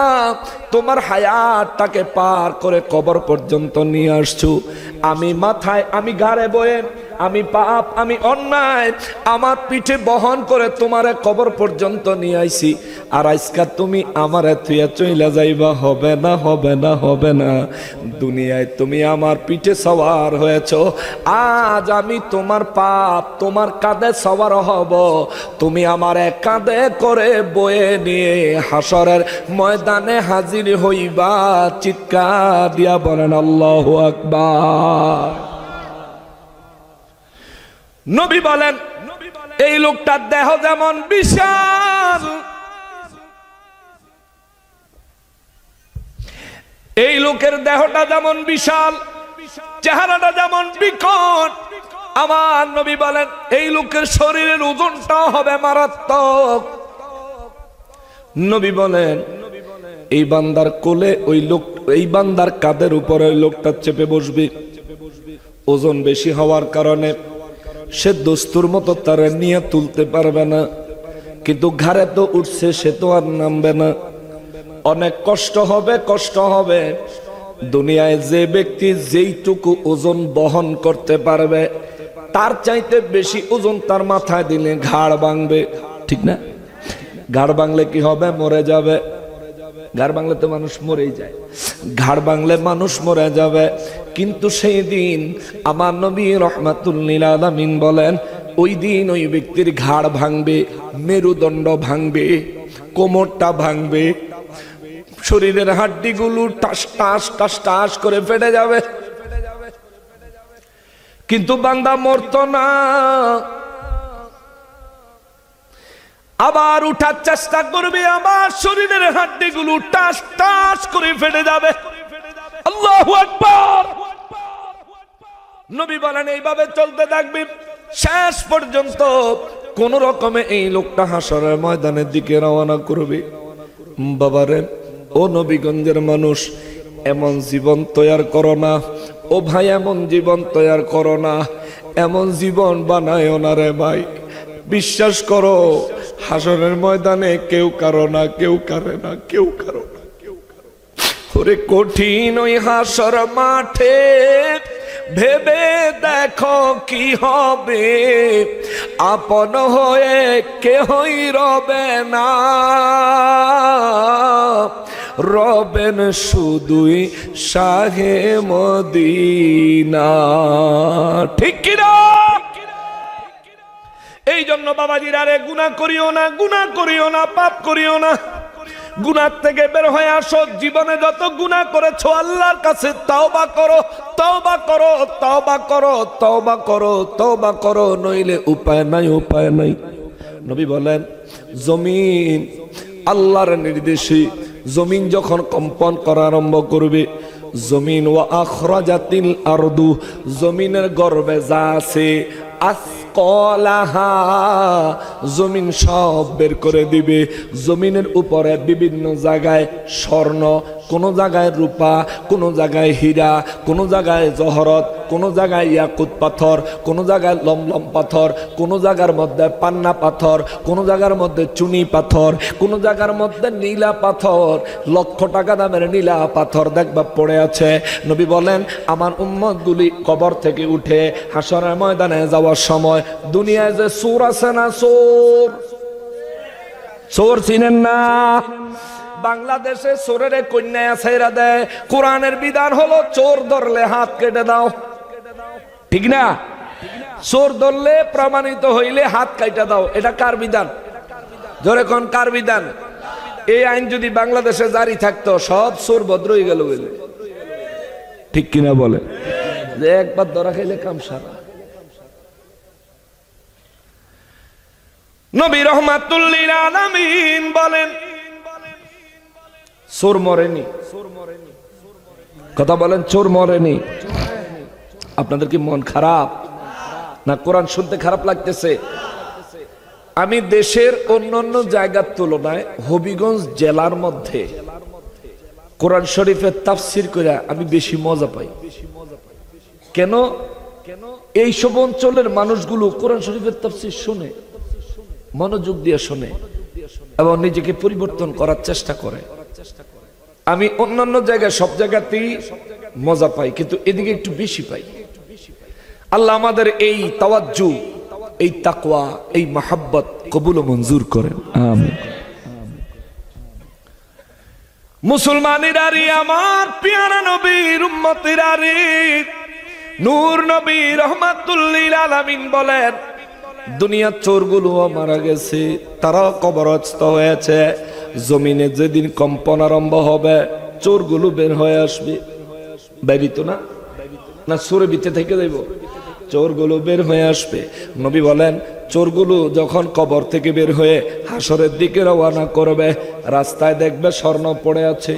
তোমার হায়াতটাকে পার করে কবর পর্যন্ত নিয়ে আসছো। আমি মাথায়, আমি ঘাড়ে বয়ে আমি পাপ, আমি অন্যায় আমার পিঠে বহন করে তোমারে কবর পর্যন্ত নিয়ে আইছি, আর আজকে তুমি আমারে থুইয়া চইলা যাইবা? হবে না, হবে না, হবে না। দুনিয়ায় তুমি আমার পিঠে সওয়ার হয়েছ, আজ আমি তোমার পাপ তোমার কাঁধে সওয়ার হব। তুমি আমার এক কাঁধে করে বয়ে নিয়ে হাসরের ময়দানে হাজির হইবা। চিৎকার দিয়া বলেন আল্লাহু আকবার। নবী বলেন, এই লোকটার দেহ যেমন বিশাল, এই লোকের দেহটা যেমন বিশাল, চেহারাটা যেমন বিকট, আমার নবী বলেন এই লোকের শরীরের ওজনটাও হবে মারাত্মক। নবী বলেন এই বান্দার কোলে ওই লোক, এই বান্দার কাঁধের উপরে ওই লোকটা চেপে বসবে। ওজন বেশি হওয়ার কারণে সে দস্তুর মতো তারা নিয়ে তুলতে পারবে না, কিন্তু ঘাড়ে তো উঠছে, সে তো আর নামবে না। অনেক কষ্ট হবে, কষ্ট হবে। দুনিয়ায় যে ব্যক্তি যেইটুকু ওজন বহন করতে পারবে তার চাইতে বেশি ওজন তার মাথায় দিলে ঘাড় ভাঙবে, ঠিক না? ঘাড় ভাঙলে কি হবে? মরে যাবে। ঘাড় ভাঙলে তো মানুষ মরেই যায়, ঘাড় ভাঙলে মানুষ মরে যাবে। কিন্তু সেই দিন আমার নবী রাহমাতুল লিল আলামিন বলেন ওই দিন ওই ব্যক্তির ঘাড় ভাঙবে, মেরুদণ্ড ভাঙবে, কোমরটা ভাঙবে, শরীরের হাড্ডিগুলো টাস টাস টাস টাস করে ফেটে যাবে। কিন্তু বান্দা মরতো না, আবার উঠার চেষ্টা করবে, আবার শরীরের হাড্ডিগুলো টাস টাস করে ফেটে যাবে। আল্লাহু আকবার। নবী বলেন এইভাবে চলতে থাকবে শেষ পর্যন্ত কোন রকমে এই লোকটা হাসরের ময়দানের দিকে রওনা করবে। বাবারে, ও নবীগঞ্জের মানুষ, এমন জীবন তৈয়ার করো না। ও ভাই, এমন জীবন তৈয়ার করো না, এমন জীবন বানায় না রে ভাই। বিশ্বাস করো, হাসরের ময়দানে কেউ কারো না, কেউ কারে না, কেউ কারো না। ওরে কঠিন ওই হাসর মাঠে ভেবে দেখো কি হবে, আপন হয়ে কেহই রবে না, রবেন শুধুই শাহে মদিনা। ঠিক কিনা? এই জন্য বাবাজির, আরে গুনাহ করিও না, গুনাহ করিও না, পাপ করিও না। গুনাহ থেকে বের হয়ে আসো। জীবনে যত গুনাহ করেছো আল্লাহর কাছে তওবা করো, তওবা করো, তওবা করো, তওবা করো, তওবা করো, নইলে উপায় নাই, উপায় নাই। নবী বলেন জমিন আল্লাহর নির্দেশে জমিন যখন কম্পন করা আরম্ভ করবে, জমিন ওয়া আখরাজাতিল আরদু, জমিনের গর্ভে যা আছে, আসকালাহা, জমিন সব বের করে দিবে। জমিনের উপরে বিভিন্ন জায়গায় স্বর্ণ, কোন জায়গায় রূপা, কোন জায়গায় হীরা, কোন জায়গায় জহরত, কোন জায়গায় ইয়াকুত পাথর, কোন জায়গায় লমলম পাথর, কোন জায়গার মধ্যে পান্না পাথর, কোন জায়গার মধ্যে চুনি পাথর, কোন জায়গার মধ্যে নীলা পাথর, লক্ষ টাকা দামের নীলা পাথর দেখবা পড়ে আছে। নবী বলেন আমার উম্মতগুলি কবর থেকে উঠে হাসরের ময়দানে যাওয়ার সময় দুনিয়ায় যে চোর আছে না, চোর, চোর চিনেন না? বাংলাদেশে চোরের কন্যা ছেড়ে দেয়। কোরআনের বিধান হলো চোর ধরলে হাত কেটে দাও, ঠিক না? চোর ধরলে প্রমাণিত হইলে হাত কাটা দাও। এটা কার বিধান? ধরে কোন কার বিধান? এই আইন যদি বাংলাদেশে জারি থাকতো সব চোর ভদ্র হয়ে গেল বলে, ঠিক কিনা বলে? যে একবার ধরা খাইলে কাম সারা। নবী রাহমাতুল লিল আলামিন বলেন চোর মরেনি। কথা বলেন, চোর মরেনি। আপনাদের কি মন খারাপ না কোরআন শুনতে খারাপ লাগতেছে? আমি দেশের অন্যান্য জায়গার তুলনায় হবিগঞ্জ জেলার মধ্যে কোরআন শরীফের তাফসীর করে আমি বেশি মজা পাই। কেন? এই সব অঞ্চলের মানুষগুলো কোরআন শরীফের তাফসীর শুনে, মনোযোগ দিয়ে শুনে এবং নিজেকে পরিবর্তন করার চেষ্টা করে। আমি অন্যান্য জায়গায় সব জায়গাতেই মজা পাই, কিন্তু এদিকে একটু বেশি পাই। আল্লাহ আমাদের এই তাওয়াজ্জু, এই তাকওয়া, এই মাহাব্বত কবুল ও মঞ্জুর করেন, আমিন। মুসলমানেরারি আমার পিয়ারা নবীর উম্মতেরারি নূর নবী রহমাতুল লিল আলামিন বলেন, দুনিয়ার চোরগুলো মারা গেছে, তারা কবরস্থ হয়েছে। জমিনে যেদিন কম্পন আরম্ভ হবে, চোরগুলো বের হয়ে আসবে। বেরিত না না চোরে ভিতরে থেকে যাইব, চোরগুলো বের হয়ে আসবে। নবী বলেন, চোরগুলো যখন কবর থেকে বের হয়ে হাসরের দিকে রওনা করবে, রাস্তায় দেখবে স্বর্ণ পড়ে আছে,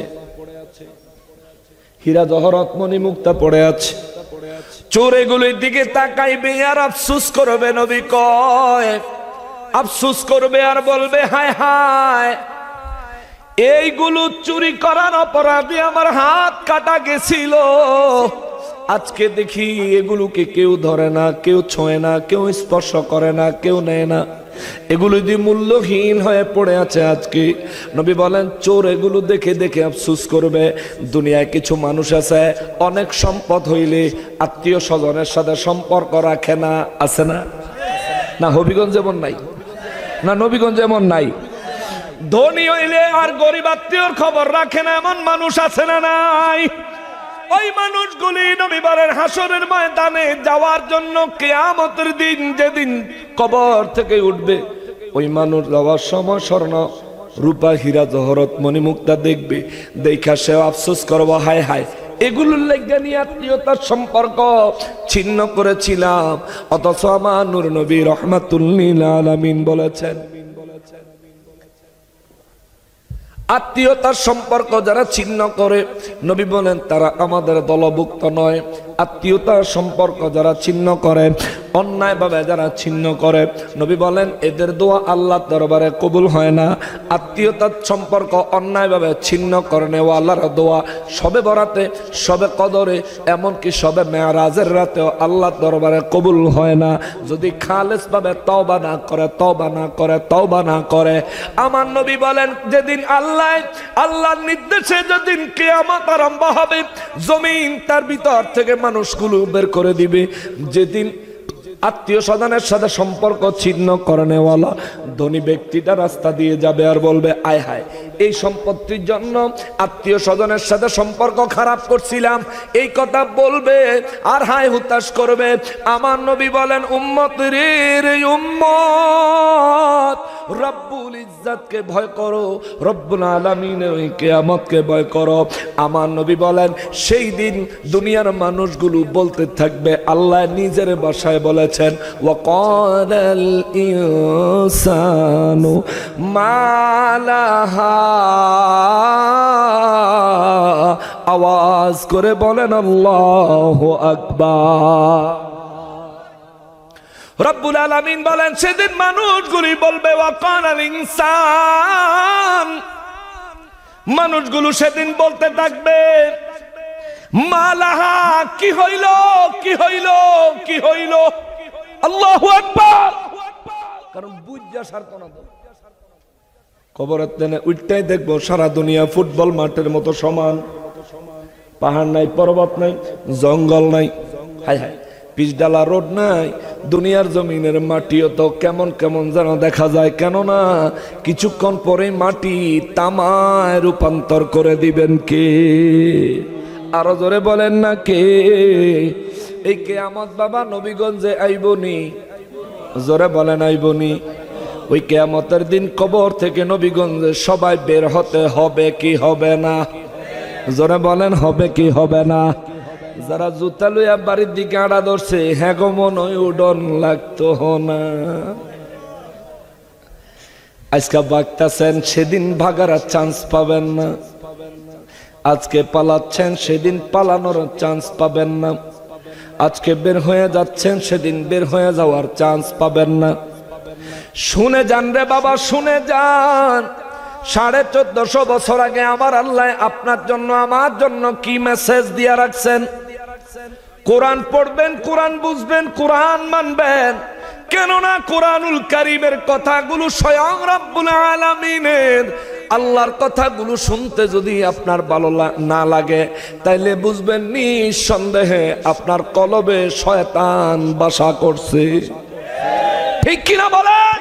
হীরা জহরত মণি মুক্তা পড়ে আছে। চোর এগুলোর দিকে তাকাইবে আর আফসোস করবে। নবী কয়, আফসোস করবে আর বলবে, হায় হায়, এইগুলো চুরি করার অপরাধে আমার হাত কাটা গেছিল, আজকে দেখি এগুলোকে কেউ ধরে না, কেউ ছোঁয় না, কেউ স্পর্শ করে না, কেউ নেয় না, এগুলো যদি মূল্যহীন হয়ে পড়ে আছে আজকে। নবী বলেন, চোর এগুলো দেখে দেখে আফসোস করবে। দুনিয়ায় কিছু মানুষ আছে, অনেক সম্পদ হইলে আত্মীয় স্বজনের সাথে সম্পর্ক রাখে না, আছে না? না হবিগঞ্জ যেমন নাই, না নবীগঞ্জ যেমন নাই। ধনী হইলে আর গরিব আত্মীয়র খবর রাখে না, এমন মানুষ আছে না নাই? ওই মানুষগুলি নবী বলেন, হাসরের ময়দানে যাওয়ার জন্য কিয়ামতের দিন যেদিন কবর থেকে উঠবে, ওই মানুষ যাওয়ার সময় স্বর্ণ রূপা হীরা জহরত মণিমুক্তা দেখবে, দেখা সে আফসোস করবো, হায় হায়, এগুলোর লেগে নিয়ে আত্মীয়তার সম্পর্ক ছিন্ন করেছিলাম। অথচ আমার নূর নবী রহমাতুল লিল আলামিন বলেছেন, আত্মীয়তার সম্পর্ক যারা ছিন্ন করে, নবী বলেন তারা আমাদের দলভুক্ত নয়। আত্মীয়তার সম্পর্ক যারা ছিন্ন করে, অন্যায়ভাবে যারা ছিন্ন করে, নবী বলেন এদের দোয়া আল্লাহর দরবারে কবুল হয় না। আত্মীয়তার সম্পর্ক অন্যায়ভাবে ছিন্ন করে নেওয়া আল্লাহর দোয়া সবে বরাতে, সবে কদরে, এমনকি সবে মেরাজের রাতেও আল্লাহর দরবারে কবুল হয় না। যদি খালেস ভাবে তওবা না করে, তওবা না করে, তওবা না করে, আমার নবী বলেন যেদিন আল্লাহর নির্দেশে যেদিন কিয়ামত আরম্ভ হবে, জমিন তার ভিতর থেকে মানুষগুলো বের করে দিবে। যেদিন আত্মীয় স্বজনের সাথে সম্পর্ক ছিন্ন করে নেওয়ালা ধনী ব্যক্তিটা রাস্তা দিয়ে যাবে আর বলবে, আয় হায়, এই সম্পত্তির জন্য আত্মীয় স্বজনের সাথে সম্পর্ক খারাপ করছিলাম, এই কথা বলবে আর হায় হুতাশ করবে। আমার নবী বলেন, উম্মত রে উম্মত, রব্বুল ইজ্জতকে ভয় করো, রব্বুল আলামিনের ওই কিয়ামতকে ভয় করো। আমার নবী বলেন, সেই দিন দুনিয়ার মানুষগুলো বলতে থাকবে, আল্লাহ নিজের ভাষায় বলেছেন, ওয়াকালাল ইনসানু মালাহা, আওয়াজ করে বলেন আল্লাহু আকবার। রব্বুল আলামিন বলেন, সেদিন মানুষগুলি বলবে, ওয়াকালাল ইনসান, মানুষগুলো সেদিন বলতে থাকবে, মালাহা, কি হইল, কি হইল, কি হইল, আল্লাহু আকবার। কারণ বুঝা সারতো না, কবরের তেনে উঠতেই দেখবো সারা দুনিয়া ফুটবল মাঠের মতো সমান, পাহাড় নাই, পর্বত নাই, জঙ্গল নাই, হায় হায়, পিচডালা রোড নাই। দুনিয়ার জমিনের মাটিও তো কেমন কেমন যেন দেখা যায়, কেননা কিছুক্ষণ পরে মাটি তামায় রূপান্তর করে দিবেন কে? আরো জোরে বলেন না কে? এই কিয়ামত বাবা নবীগঞ্জে আইবনি, জোরে বলেন আইবনি। ওই কিয়ামতের দিন কবর থেকে নবীগঞ্জে সবাই বের হতে হবে কি হবে না? জোরে বলেন হবে কি হবে না? যারা জুতা লইয়া বাড়ির দিকে আড়া ধরছে, হ্যাঁ গো মনে উডন লাগতো না। আজকে বাগতাছেন, সেদিন ভাগার চান্স পাবেন না। আজকে পালাচ্ছেন, সেদিন পালানোর চান্স পাবেন না। আজকে বের হয়ে যাচ্ছেন, সেদিন বের হয়ে যাওয়ার চান্স পাবেন না। শুনে যান রে বাবা, শুনে যান। 1450 বছর আগে আমার আল্লাহ আপনার জন্য, আমার জন্য কি মেসেজ দিয়ে রাখছেন। কোরআন পড়বেন, কোরআন বুঝবেন, কোরআন মানবেন। কেননা কোরআনুল কারীমের কথাগুলো স্বয়ং রব্বুল আলামিনের আল্লাহর কথাগুলো শুনতে যদি আপনার ভালো না লাগে, তাইলে বুঝবেন নিঃসন্দেহে আপনার কলবে শয়তান বাসা করছে। ঠিক কিনা বলেন?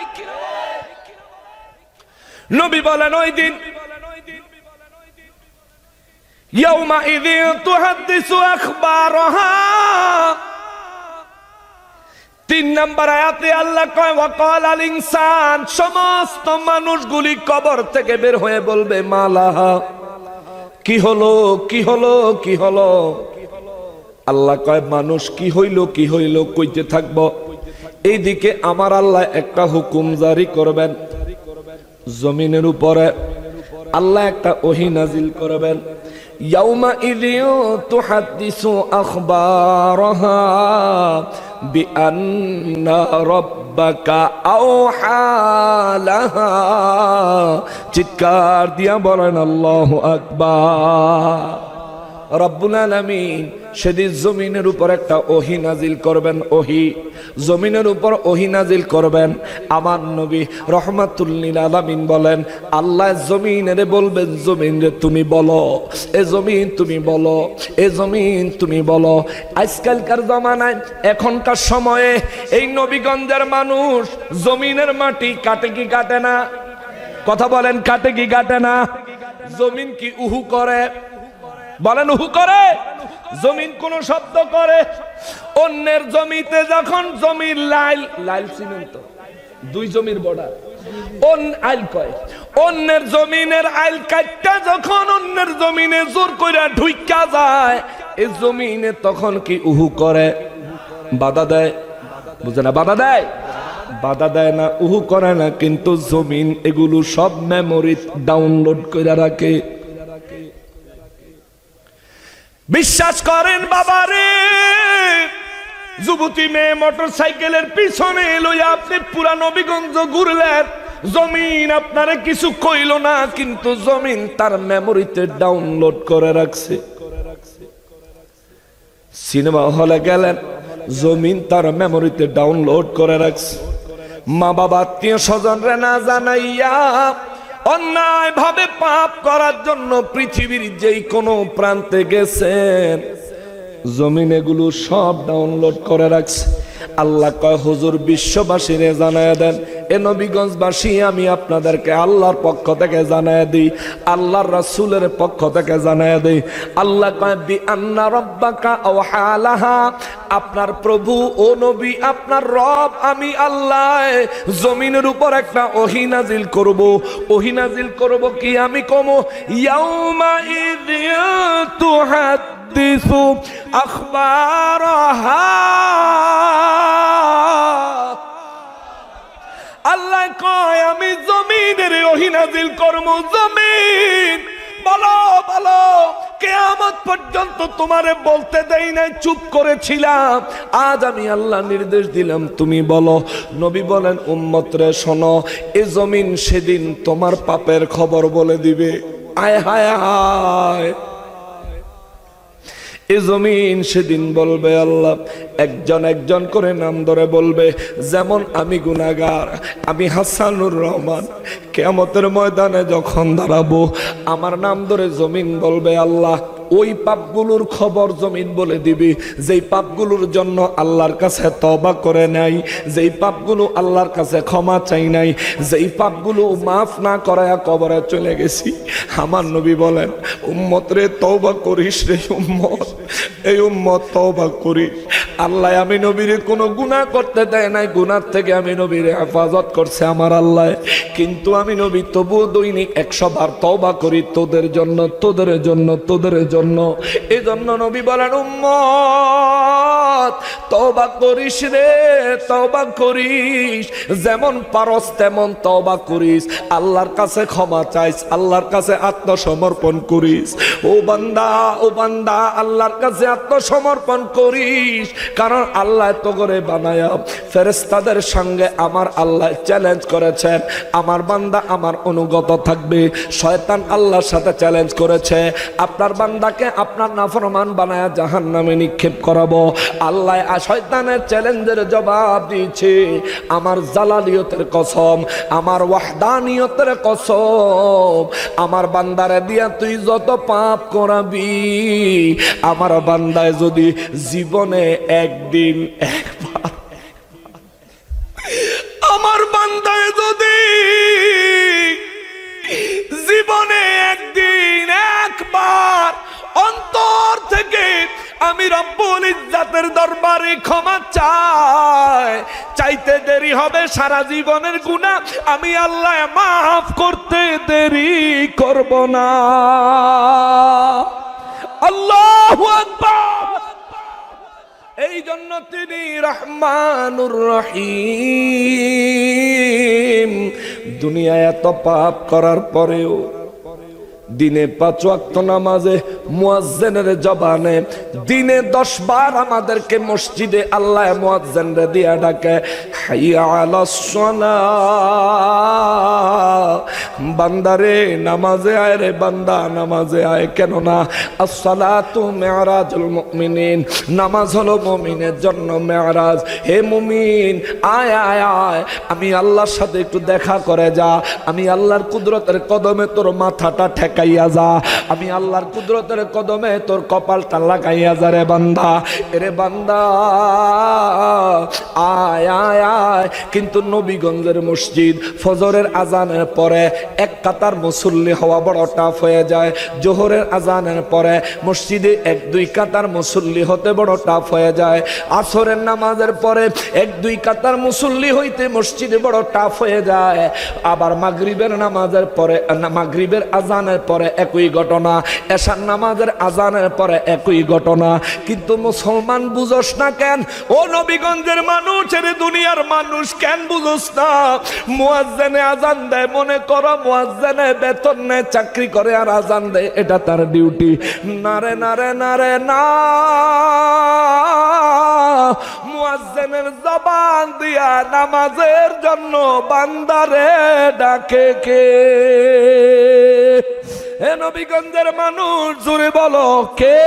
নবী বলেন ওই দিন ইয়াউমাইযিন তুহাদ্দিসু আখবারাহা। 3 নম্বর আয়াতে আল্লাহ কয় ওয়াকালাল ইনসান, সমস্ত মানুষগুলি কবর থেকে বের হয়ে বলবে মালাহা, কি হলো কি হলো কি হলো। আল্লাহ কয় মানুষ কি হইল কি হইল কইতে থাকবো। এইদিকে আমার আল্লাহ একটা হুকুম জারি করবেন, জমিনের উপরে আল্লাহ একটা ওহী নাজিল করবেন। ইয়াউমাইযিন তুহাদ্দিসু আখবারাহা বিআন্না রাব্বাকা আওহা লাহা। চিৎকার দিয়া বলেন আল্লাহু আকবার। রব্বুল আলামিন সেদিন জমিনের উপর একটা ওহী নাজিল করবেন। ওহী জমিনের উপর ওহী নাজিল করবেন। আমার নবী রহমাতুল লিল আলামিন বলেন, আল্লাহ জমিনের বলবেন, জমিন রে তুমি বলো, এ জমিন তুমি বলো, এ জমিন তুমি বলো। আজকালকার জামানায় এখনকার সময়ে এই নবীগঞ্জের মানুষ জমিনের মাটি কাটে কি কাটে না? কথা বলেন, কাটে কি কাটে না? জমিন কি উহু করে? বলেন উহু করে? জমিন কোন শব্দ করে? অন্যের জমিতে যখন জমির লাইল লাইল চিনেন তো, 2 জমির বর্ডার আইল কয়, অন্যের জমিনের আইল কাটটা যখন অন্যের জমিনে জোর কইরা ঢুইকা যায়, এই জমিনে তখন কি উহু করে? বাধা দেয়? বুঝে না? বাধা দেয়? বাধা দেয় না, উহু করে না, কিন্তু জমিন এগুলো সব মেমোরি ডাউনলোড করে রাখে। বিশ্বাস করেন বাবারে, যুবতী মেয়ে মোটর সাইকেলের পিছনে লইয়া আপনি পুরা নবীগঞ্জ ঘুরলেন, জমিন আপনারে কিছু কইল না, কিন্তু জমিন তার মেমোরিতে ডাউনলোড করে রাখছে। সিনেমা হলে গেলেন, জমিন তার মেমোরিতে ডাউনলোড করে রাখছে। মা বাবা আত্মীয় স্বজনরে না জানাইয়া অন্যায় ভাবে পাপ করার জন্য পৃথিবীর যেই কোনো প্রান্তে গেছেন, জমিন এগুলো সব ডাউনলোড করে রাখছে। আল্লাহ কয় হুজুর বিশ্ববাসীরে জানায় দেন, এ নবীগঞ্জবাসী আমি আপনাদেরকে আল্লাহর পক্ষ থেকে জানায় দিই, আল্লাহর রাসূলের পক্ষ থেকে জানায় দিই। আল্লাহ কয় বিআন্না রাব্বাকা আওহা লাহা, আপনার প্রভু ও নবী আপনার রব আমি আল্লাহ জমিনের উপর একটা ওহী নাজিল করব। ওহী নাজিল করব কি? আমি কমো ইয়াউমাইযিন তুহাদ্দিসু আখবারাহা। আল্লাহ কয় আমি জমিনের ওহী নাজিল করব। জমিন বলো বলো, কিয়ামত পর্যন্ত তোমারে বলতে দেই নাই, চুপ করেছিলাম, আজ আমি আল্লাহ নির্দেশ দিলাম তুমি বলো। নবী বলেন উম্মত রে শোনো, এ জমিন সেদিন তোমার পাপের খবর বলে দিবে। আয় হায় হায়, এ জমিন সেদিন বলবে আল্লাহ, একজন একজন করে নাম ধরে বলবে। যেমন আমি গুনাহগার, আমি হাসানুর রহমান, কিয়ামতের ময়দানে যখন দাঁড়াবো আমার নাম ধরে জমিন বলবে আল্লাহ। ওই পাপগুলোর খবর জমিন বলে দিবি, যেই পাপগুলোর জন্য আল্লাহর কাছে তওবা করে নাই, যেই পাপগুলো আল্লাহর কাছে ক্ষমা চাই নাই, যেই পাপগুলো মাফ না করায়া কবরে চলে গেছি। আমার নবী বলেন উম্মত রে তওবা করিস রে উম্মত, এই উম্মত তওবা করি। আল্লাহ আমি নবীরে কোনো গুনাহ করতে দেয় নাই, গুনাহ থেকে আমি নবীরে হেফাজত করছে আমার আল্লাহ, কিন্তু আমি নবী তবুও দৈনিক 100 বার তওবা করি তোদের জন্য, তোদের জন্য, তোদের জন্য। এজন্য নবী বলেন উম্মত তওবা করিস রে, তওবা করিস, যেমন পারস তেমন তওবা করিস, আল্লাহর কাছে ক্ষমা চাইস, আল্লাহর কাছে আত্মসমর্পণ করিস। ও বান্দা, ও বান্দা, আল্লাহর কাছে আত্মসমর্পণ করিস, কারণ আল্লাহ তো করে বানায়া ফেরেশতাদের সঙ্গে আমার আল্লাহ চ্যালেঞ্জ করেছেন, আমার বান্দা আমার অনুগত থাকবে। শয়তান আল্লাহর সাথে চ্যালেঞ্জ করেছে, আপনার বান্দা তাকে আপনার নাফরমান বানায়া জাহান্নামে নিক্ষেপ করাবো। আল্লাহ শয়তানের চ্যালেঞ্জের জবাব দিয়েছে, আমার জালালিয়তের কসম, আমার ওয়াহদানিয়তের কসম, আমার বান্দারে দিয়া তুই যত পাপ করাবি, আমার বান্দায় যদি জীবনে একদিন একবার, আমার বান্দায় যদি জীবনে একদিন একবার অন্তর থেকে আমি রব্বুল ইজ্জাতের দরবারে ক্ষমা চাইতে দেরি হবে সারা জীবনের গুনাহ আমি আল্লাহ মাফ করতে দেরি করব না। আল্লাহু আকবার। এই জন্য তিনি রহমানুর রহিম। দুনিয়ায় এত পাপ করার পরেও দিনে 5 ওয়াক্ত নামাজে মুয়াজ্জিনের জবানে দিনে 10 বার আমাদেরকে মসজিদে আল্লাহ মুয়াজ্জিনরে দিয়া ডাকে, হাইয়া আলাস সালাহ, বান্দারে নামাজে আয় রে বান্দা নামাজে আয়। কেন না আসসালাতু মিরাজুল মুমিনিন, নামাজ হলো মুমিনের জন্য মেরাজ। হে মুমিন আয় আয় আয়, আমি আল্লাহর সাথে একটু দেখা করে যা, আমি আল্লাহর কুদরতের কদমে তোর মাথাটা ঠেকাইয়া যা, আমি আল্লাহর কুদরতের কদমে তোর কপালটা লাগাইয়া যা রে বান্দা। এরে বান্দা আয় আয় আয়। কিন্তু নবীগঞ্জের মসজিদ ফজরের আজানের পরে এক কাতার মুসল্লি হওয়া বড় টাফ হয়ে যায়, জোহরের আজানের পরে মসজিদে 1-2 কাতার মুসল্লি হতে বড় টাফ হয়ে যায়, আসরের নামাজের পরে 1-2 কাতার মুসল্লি হইতে মসজিদে বড় টাফ হয়ে যায়, আবার মাগরিবের নামাজের পরে মাগরিবের আজানের পরে একই ঘটনা, এশার নামাজের আজানের পরে একই ঘটনা। কিন্তু মুসলমান বুঝোস না কেন? ও নবীগঞ্জের মানুষ, এর দুনিয়ার মানুষ কেন বুঝোস না? মুয়াজ্জিনে আজান দেয়, মনে করো মুয়াজ্জিনে বেতন নেয়, চাকরি করে আর আজান দেয়, এটা তার ডিউটি। না রে না রে না রে না, মুয়াজ্জিনের জবান দিয়া নামাজের জন্য বান্দারে ডাকে কে? হে নবীগঞ্জের মানুষ জোরে বলো কে?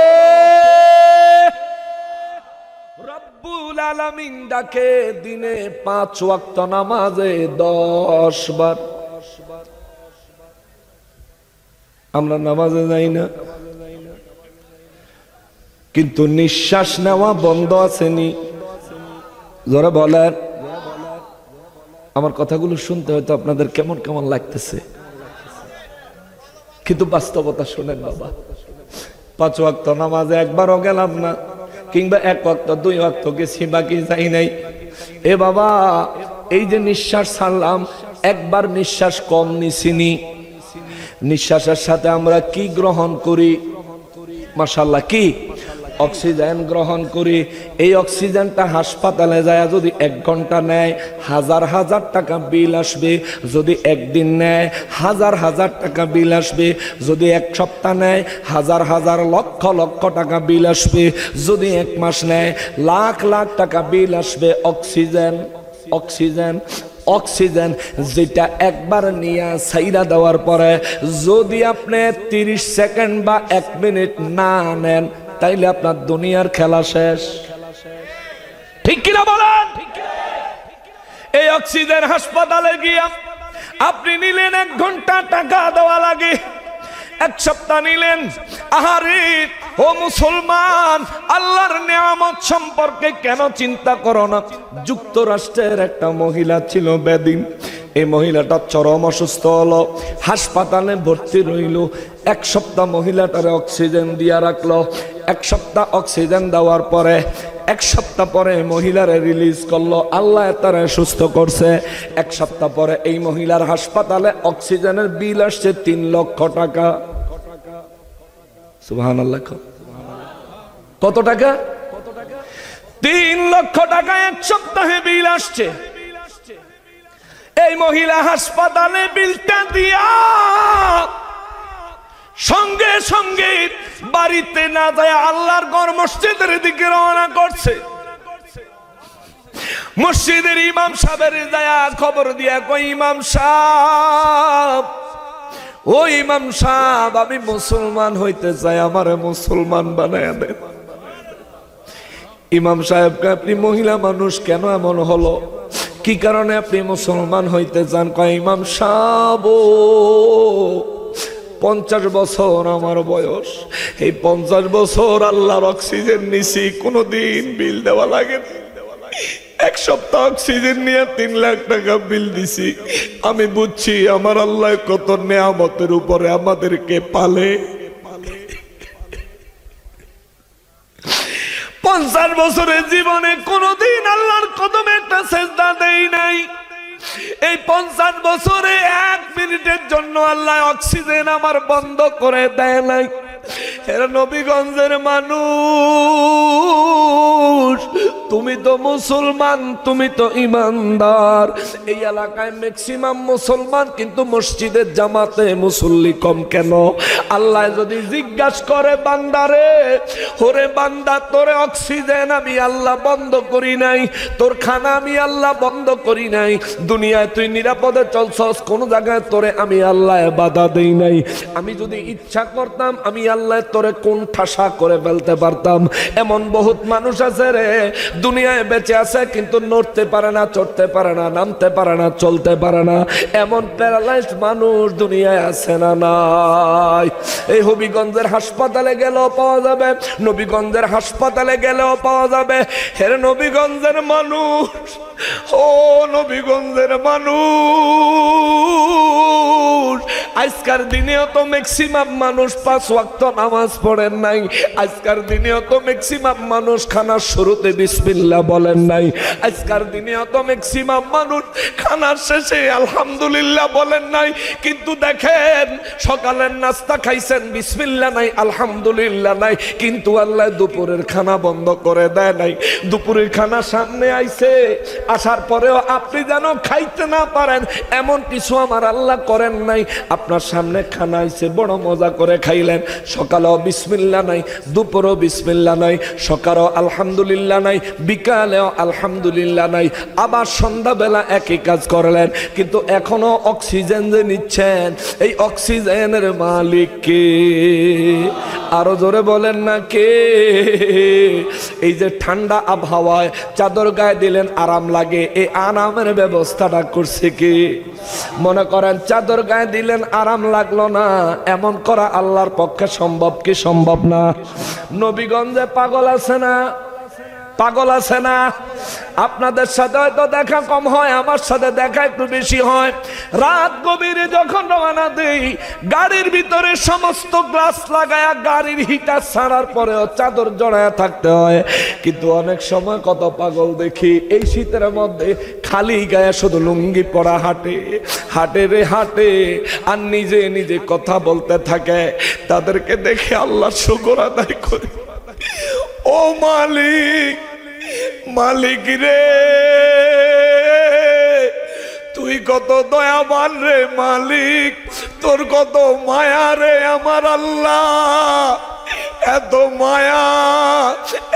রব্বুল আলামিন ডাকে দিনে 5 ওয়াক্ত নামাজে 10 বার। আমরা নামাজে যাই না, কিন্তু নিঃশ্বাস নেওয়া বন্ধ আছেনি? জোরে বলেন। আমার কথাগুলো শুনতে হয়তো আপনাদের কেমন কেমন লাগতেছে, কিন্তু বাস্তবতা শুনেন বাবা। 5 ওয়াক্ত নামাজে একবারও গেলাম না, কিংবা 1 ওয়াক্ত 2 ওয়াক্ত গেছি, বাকি যাই নাই। এ বাবা, এই যে নিঃশ্বাস ছাড়লাম, একবার নিঃশ্বাস কম নিছিনি। নিঃশ্বাসের সাথে আমরা কি গ্রহণ করি? মাশাআল্লাহ, কি অক্সিজেন গ্রহণ করি। এই অক্সিজেনটা হাসপাতালে যায় যদি 1 ঘন্টা নেয়, 1000 টাকা বিল আসবে। যদি একদিন নেয়, 1000 টাকা বিল আসবে। যদি 1 সপ্তাহ নেয়, 1000 লক্ষ টাকা বিল আসবে। যদি 1 মাস নেয়, লাখ টাকা বিল আসবে। অক্সিজেন অক্সিজেন অক্সিজেন, যেটা একবার নিয়ে ছাইরা দেওয়ার পরে যদি আপনি 30 সেকেন্ড বা 1 মিনিট না নেন, তাইলে আপনার দুনিয়ার খেলা শেষ। ঠিক কিনা বলেন? এই অক্সিজেন হাসপাতালে গিয়া আপনি নিলেন 1 ঘন্টা, টাকা দেওয়া লাগে। 1 সপ্তাহ নিলেন। আহারে ও মুসলমান, আল্লাহর নিয়ামত সম্পর্কে কেন চিন্তা করো না? যুক্তরাষ্ট্রের একটা মহিলা ছিল বেদিন। এই মহিলাটা চরম অসুস্থ হলো, হাসপাতালে ভর্তি রইল। 1 সপ্তাহ মহিলাটারে অক্সিজেন দিয়া রাখলো। 1 সপ্তাহ অক্সিজেন দেওয়ার পরে 1 সপ্তাহ পরে মহিলারে রিলিজ করলো। আল্লাহ তারে সুস্থ করছে। 1 সপ্তাহ পরে এই মহিলার হাসপাতালে অক্সিজেনের বিল আসছে 3 লক্ষ টাকা। সুবহানাল্লাহ। কত টাকা? 3 লক্ষ টাকা 1 সপ্তাহে বিল আসছে। এই মহিলা হাসপাতালে বিলটা দিয়া সঙ্গে সঙ্গে বাড়িতে না যায় আল্লাহর ঘর মসজিদের দিকে রওনা করছে। মসজিদের ইমাম সাহেবের যায় খবর দিয়া কই, ইমাম সাহেব ও ইমাম সাহেব, আমি মুসলমান হইতে চাই, আমারে মুসলমান বানায় দেন। ইমাম সাহেবকে, আপনি মহিলা মানুষ, কেন এমন হলো? কি কারণে আপনি মুসলমান হইতে চান? কয়, ইমাম সাহেব 50 বছর আমার বয়স, এই 50 বছর আল্লাহর অক্সিজেন নিছি, কোনোদিন বিল দেওয়া লাগে না। এক সপ্তাহ অক্সিজেন নিয়ে 3 লাখ টাকা বিল দিছি। আমি বুঝছি আমার আল্লাহ কত নেয়ামতের উপরে আমাদেরকে পালে। 50 বছরের জীবনে কোনোদিন আল্লাহর কদমে একটা সেজদা দেই নাই। এই 50 বছরে 1 মিনিটের জন্য আল্লাহ অক্সিজেন আমার বন্ধ করে দেয় নাই। এরা নবীগঞ্জের মানুষ, তুমি তো মুসলমান, তুমি তো ইমানদার। এই এলাকায় ম্যাক্সিমাম মুসলমান, কিন্তু মসজিদের জামাতে মুসল্লি কম কেন? আল্লাহ যদি জিজ্ঞাসা করে বান্দারে, ওরে বান্দা, তোরে অক্সিজেন আমি আল্লাহ বন্ধ করি নাই, তোর খানা আমি আল্লাহ বন্ধ করি নাই, দুনিয়ায় তুই নিরাপদে চলছস, কোন জায়গায় তোরে আমি আল্লাহ বাধা দেই নাই। আমি যদি ইচ্ছা করতাম আমি আল্লাহ তোরে কোন ঠাসা করে ফেলতে পারতাম। এমন বহুত মানুষ আছে রে, দুনিয়ায় বেঁচে আছে কিন্তু নড়তে পারে না, চড়তে পারে না, নামতে পারে না, চলতে পারে না। এমন প্যারালাইজড মানুষ দুনিয়ায় আছে না নাই? এই হবিগঞ্জের হাসপাতালে গেলেও পাওয়া যাবে, নবীগঞ্জের হাসপাতালে গেলেও পাওয়া যাবে। হেরে নবীগঞ্জের মানুষ, ও নবীগঞ্জের মানুষ, আজকের দিনেও তো ম্যাক্সিমাম মানুষ 5 ওয়াক্ত নামাজ পড়েন নাই। আজকের দিনেও তো ম্যাক্সিমাম মানুষ খানার শুরুতে বিসমিল্লাহ বলেন নাই। আজকের দিনেও তো ম্যাক্সিমাম মানুষ খানার শেষে আলহামদুলিল্লাহ বলেন নাই। কিন্তু দেখেন, সকালের নাস্তা খাইছেন, বিসমিল্লাহ নাই, আলহামদুলিল্লাহ নাই, কিন্তু আল্লাহ দুপুরের খানা বন্ধ করে দেয় নাই। দুপুরের খানা সামনে আইছে, আসার পরেও আপনি যেন খাইতে না পারেন এমন কিছু আমার আল্লাহ করেন নাই। আপনার সামনে খানা আইছে, বড় মজা করে খাইলেন। সকালেও বিসমিল্লাহ নাই, দুপুরেও বিসমিল্লাহ নাই, সকালেও আলহামদুলিল্লাহ নাই, বিকালেও আলহামদুলিল্লাহ নাই, আবার সন্ধ্যাবেলা একই কাজ করলেন। কিন্তু এখনো অক্সিজেন যে নিচ্ছেন, এই অক্সিজেনের মালিক কে? আরো জোরে বলেন না কে? এই যে ঠান্ডা আবহাওয়ায় চাদর গায়ে দিলেন আরাম লাগে, এই আরামের ব্যবস্থাটা করছে কে? মনে করেন চাদর গায়ে দিলেন আরাম লাগলো না, এমন করা আল্লাহর পক্ষে সম্ভব কি সম্ভব না? নবীগঞ্জে পাগল আছে না? পাগল আছে না? আপনাদের সাথে হয়তো দেখা কম হয়, আমার সাথে দেখা একটু বেশি হয়। রাত গভীরে যখন রওনা দেই, গাড়ির ভিতরে সমস্ত গ্লাস লাগায়া গাড়ির হিটার ছাড়ার পরেও চাদর জড়ায়া থাকতে হয়। কিন্তু অনেক সময় কত পাগল দেখি এই শীতের মধ্যে খালি গায়ে শুধু লুঙ্গি পরা হাঁটে, হাঁটে রে হাঁটে, আর নিজে নিজে কথা বলতে থাকে। তাদেরকে দেখে আল্লাহ শুকর আদায় করি। ও মালিক, মালিক রে, তুই কত দয়াবান রে মালিক, তোর কত মায়া রে আমার আল্লাহ, এত মায়া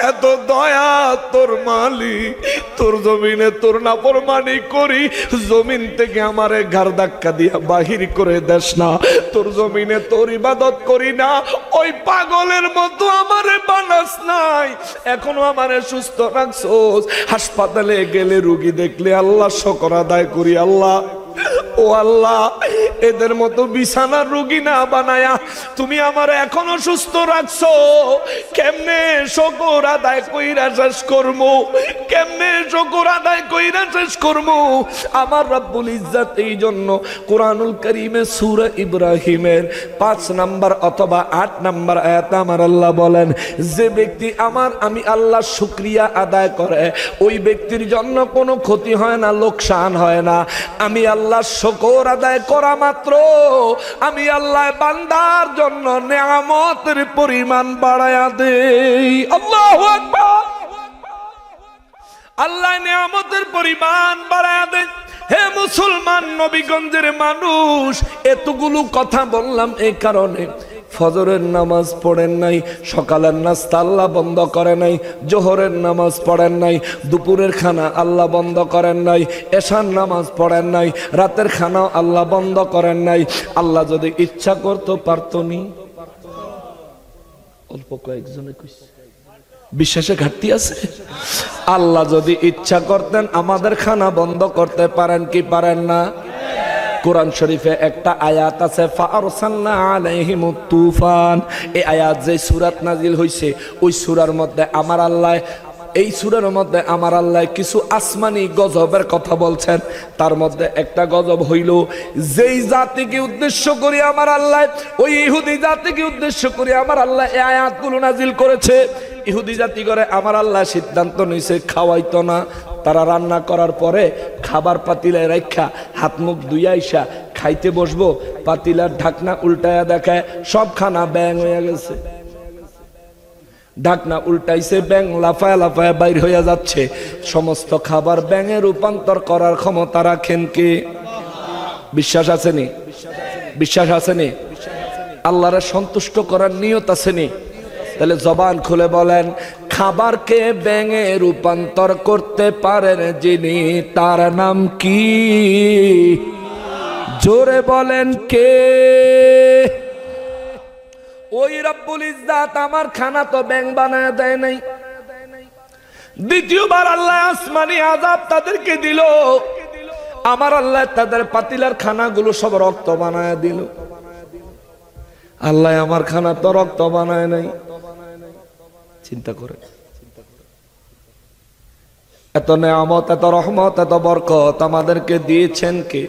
এত দয়া তোর মালিক। তোর জমিনে তোর নাফরমানি করি, জমিন থেকে আমারে ঘাড় ধাক্কা দিয়া বাহির করে দেস না। তোর জমিনে তোর ইবাদত করি না, ওই পাগলের মতো আমারে বানাস নাই। এখনো আমারে সুস্থ রাখছোস। হাসপাতালে গেলে রোগী দেখলে আল্লাহ শুকর আদায় করি। আল্লাহ, ও আল্লাহ, এদের মতো বিছানার রোগী না বানায়া তুমি আমার এখনো সুস্থ রাখছো। কেমনে শুকর আদায় কইরা শেষ করবো? কেমনে শুকর আদায় কইরা শেষ করবো? আমার রব্বুল ইজ্জত এই জন্য কোরআনুল কারীমে সূরা ইব্রাহিমের 5 নাম্বার অথবা 8 নাম্বার আয়াতে আমার আল্লাহ বলেন, যে ব্যক্তি আমি আল্লাহ শুকরিয়া আদায় করে, ওই ব্যক্তির জন্য কোনো ক্ষতি হয় না, লোকসান হয় না। আমি আল্লাহ শুকর আদায় করা মাত্র আমি আল্লাহ বান্দার জন্য নেয়ামতের পরিমাণ বাড়ায়া দেই। আল্লাহু আকবার। আল্লাহ নেয়ামতের পরিমাণ বাড়ায়া দেয়। হে মুসলমান, নবীগঞ্জের মানুষ, এতগুলো কথা বললাম এই কারণে, ফজরের নামাজ পড়েন নাই, সকালের নাস্তা আল্লাহ বন্ধ করে নাই, জোহরের নামাজ পড়েন নাই, দুপুরের খানা আল্লাহ বন্ধ করেন নাই, এশার নামাজ পড়েন নাই, রাতের খানাও আল্লাহ বন্ধ করেন নাই। আল্লাহ যদি ইচ্ছা করতো পারতনি। অল্প কয়েকজনে কইছে, বিশ্বাসে ঘাটতি আছে। আল্লাহ যদি ইচ্ছা করতেন আমাদের খানা বন্ধ করতে পারেন কি পারেন না? কোরআন শরীফে একটা আয়াত আছে, ফারসালনা আলাইহিমুত তুফান। এই আয়াত যে সূরাত নাজিল হইছে ওই সূরার মধ্যে আমার আল্লাহ, এই সূরার মধ্যে আমার আল্লাহ কিছু আসমানি গজবের কথা বলছেন। তার মধ্যে একটা গজব হইল, যেই জাতিকে উদ্দেশ্য করে আমার আল্লাহ, ওই ইহুদি জাতিকে উদ্দেশ্য করে আমার আল্লাহ এই আয়াতগুলো নাজিল করেছে। ইহুদি জাতি করে আমার আল্লাহ সিদ্ধান্ত নিয়েছে খাওয়াইতো না। তারা রান্না করার পরে খাবার পাতিলায় রাখা হাত মুখ ধুইয়া আইসা খাইতে বসবো, পাতিলার ঢাকনা উল্টায়া দেখায় সব খানা ব্যাং হয়ে গেছে। ঢাকনা উল্টাইছে, ব্যাং লাফায় লাফায় বাইর হইয়া যাচ্ছে। সমস্ত খাবার ব্যাঙে রূপান্তর করার ক্ষমতা রাখেন কে? বিশ্বাস আসেনি? বিশ্বাস আসেনি? আল্লাহরে সন্তুষ্ট করার নিয়ত আসেনি? তাহলে জবান খুলে বলেন, খাবারকে ব্যাঙে রূপান্তর করতে পারেন যিনি, তার নাম কি? জোরে বলেন কে? ওই রব্বুল ইজ্জাত আমার খানা তো ব্যাঙ বানায় দেয় নাই। দ্বিতীয়বার আল্লাহ আসমানি আযাব তাদেরকে দিল। আমার আল্লাহ তাদের পাতিলার খানাগুলো সব রক্ত বানায় দিল। আল্লাহ আমার খানা তো রক্ত বানায় নাই। চিন্তা করে, এত নেয়ামত, এত রহমত, এত বরকত আমাদেরকে দিয়েছেন কে?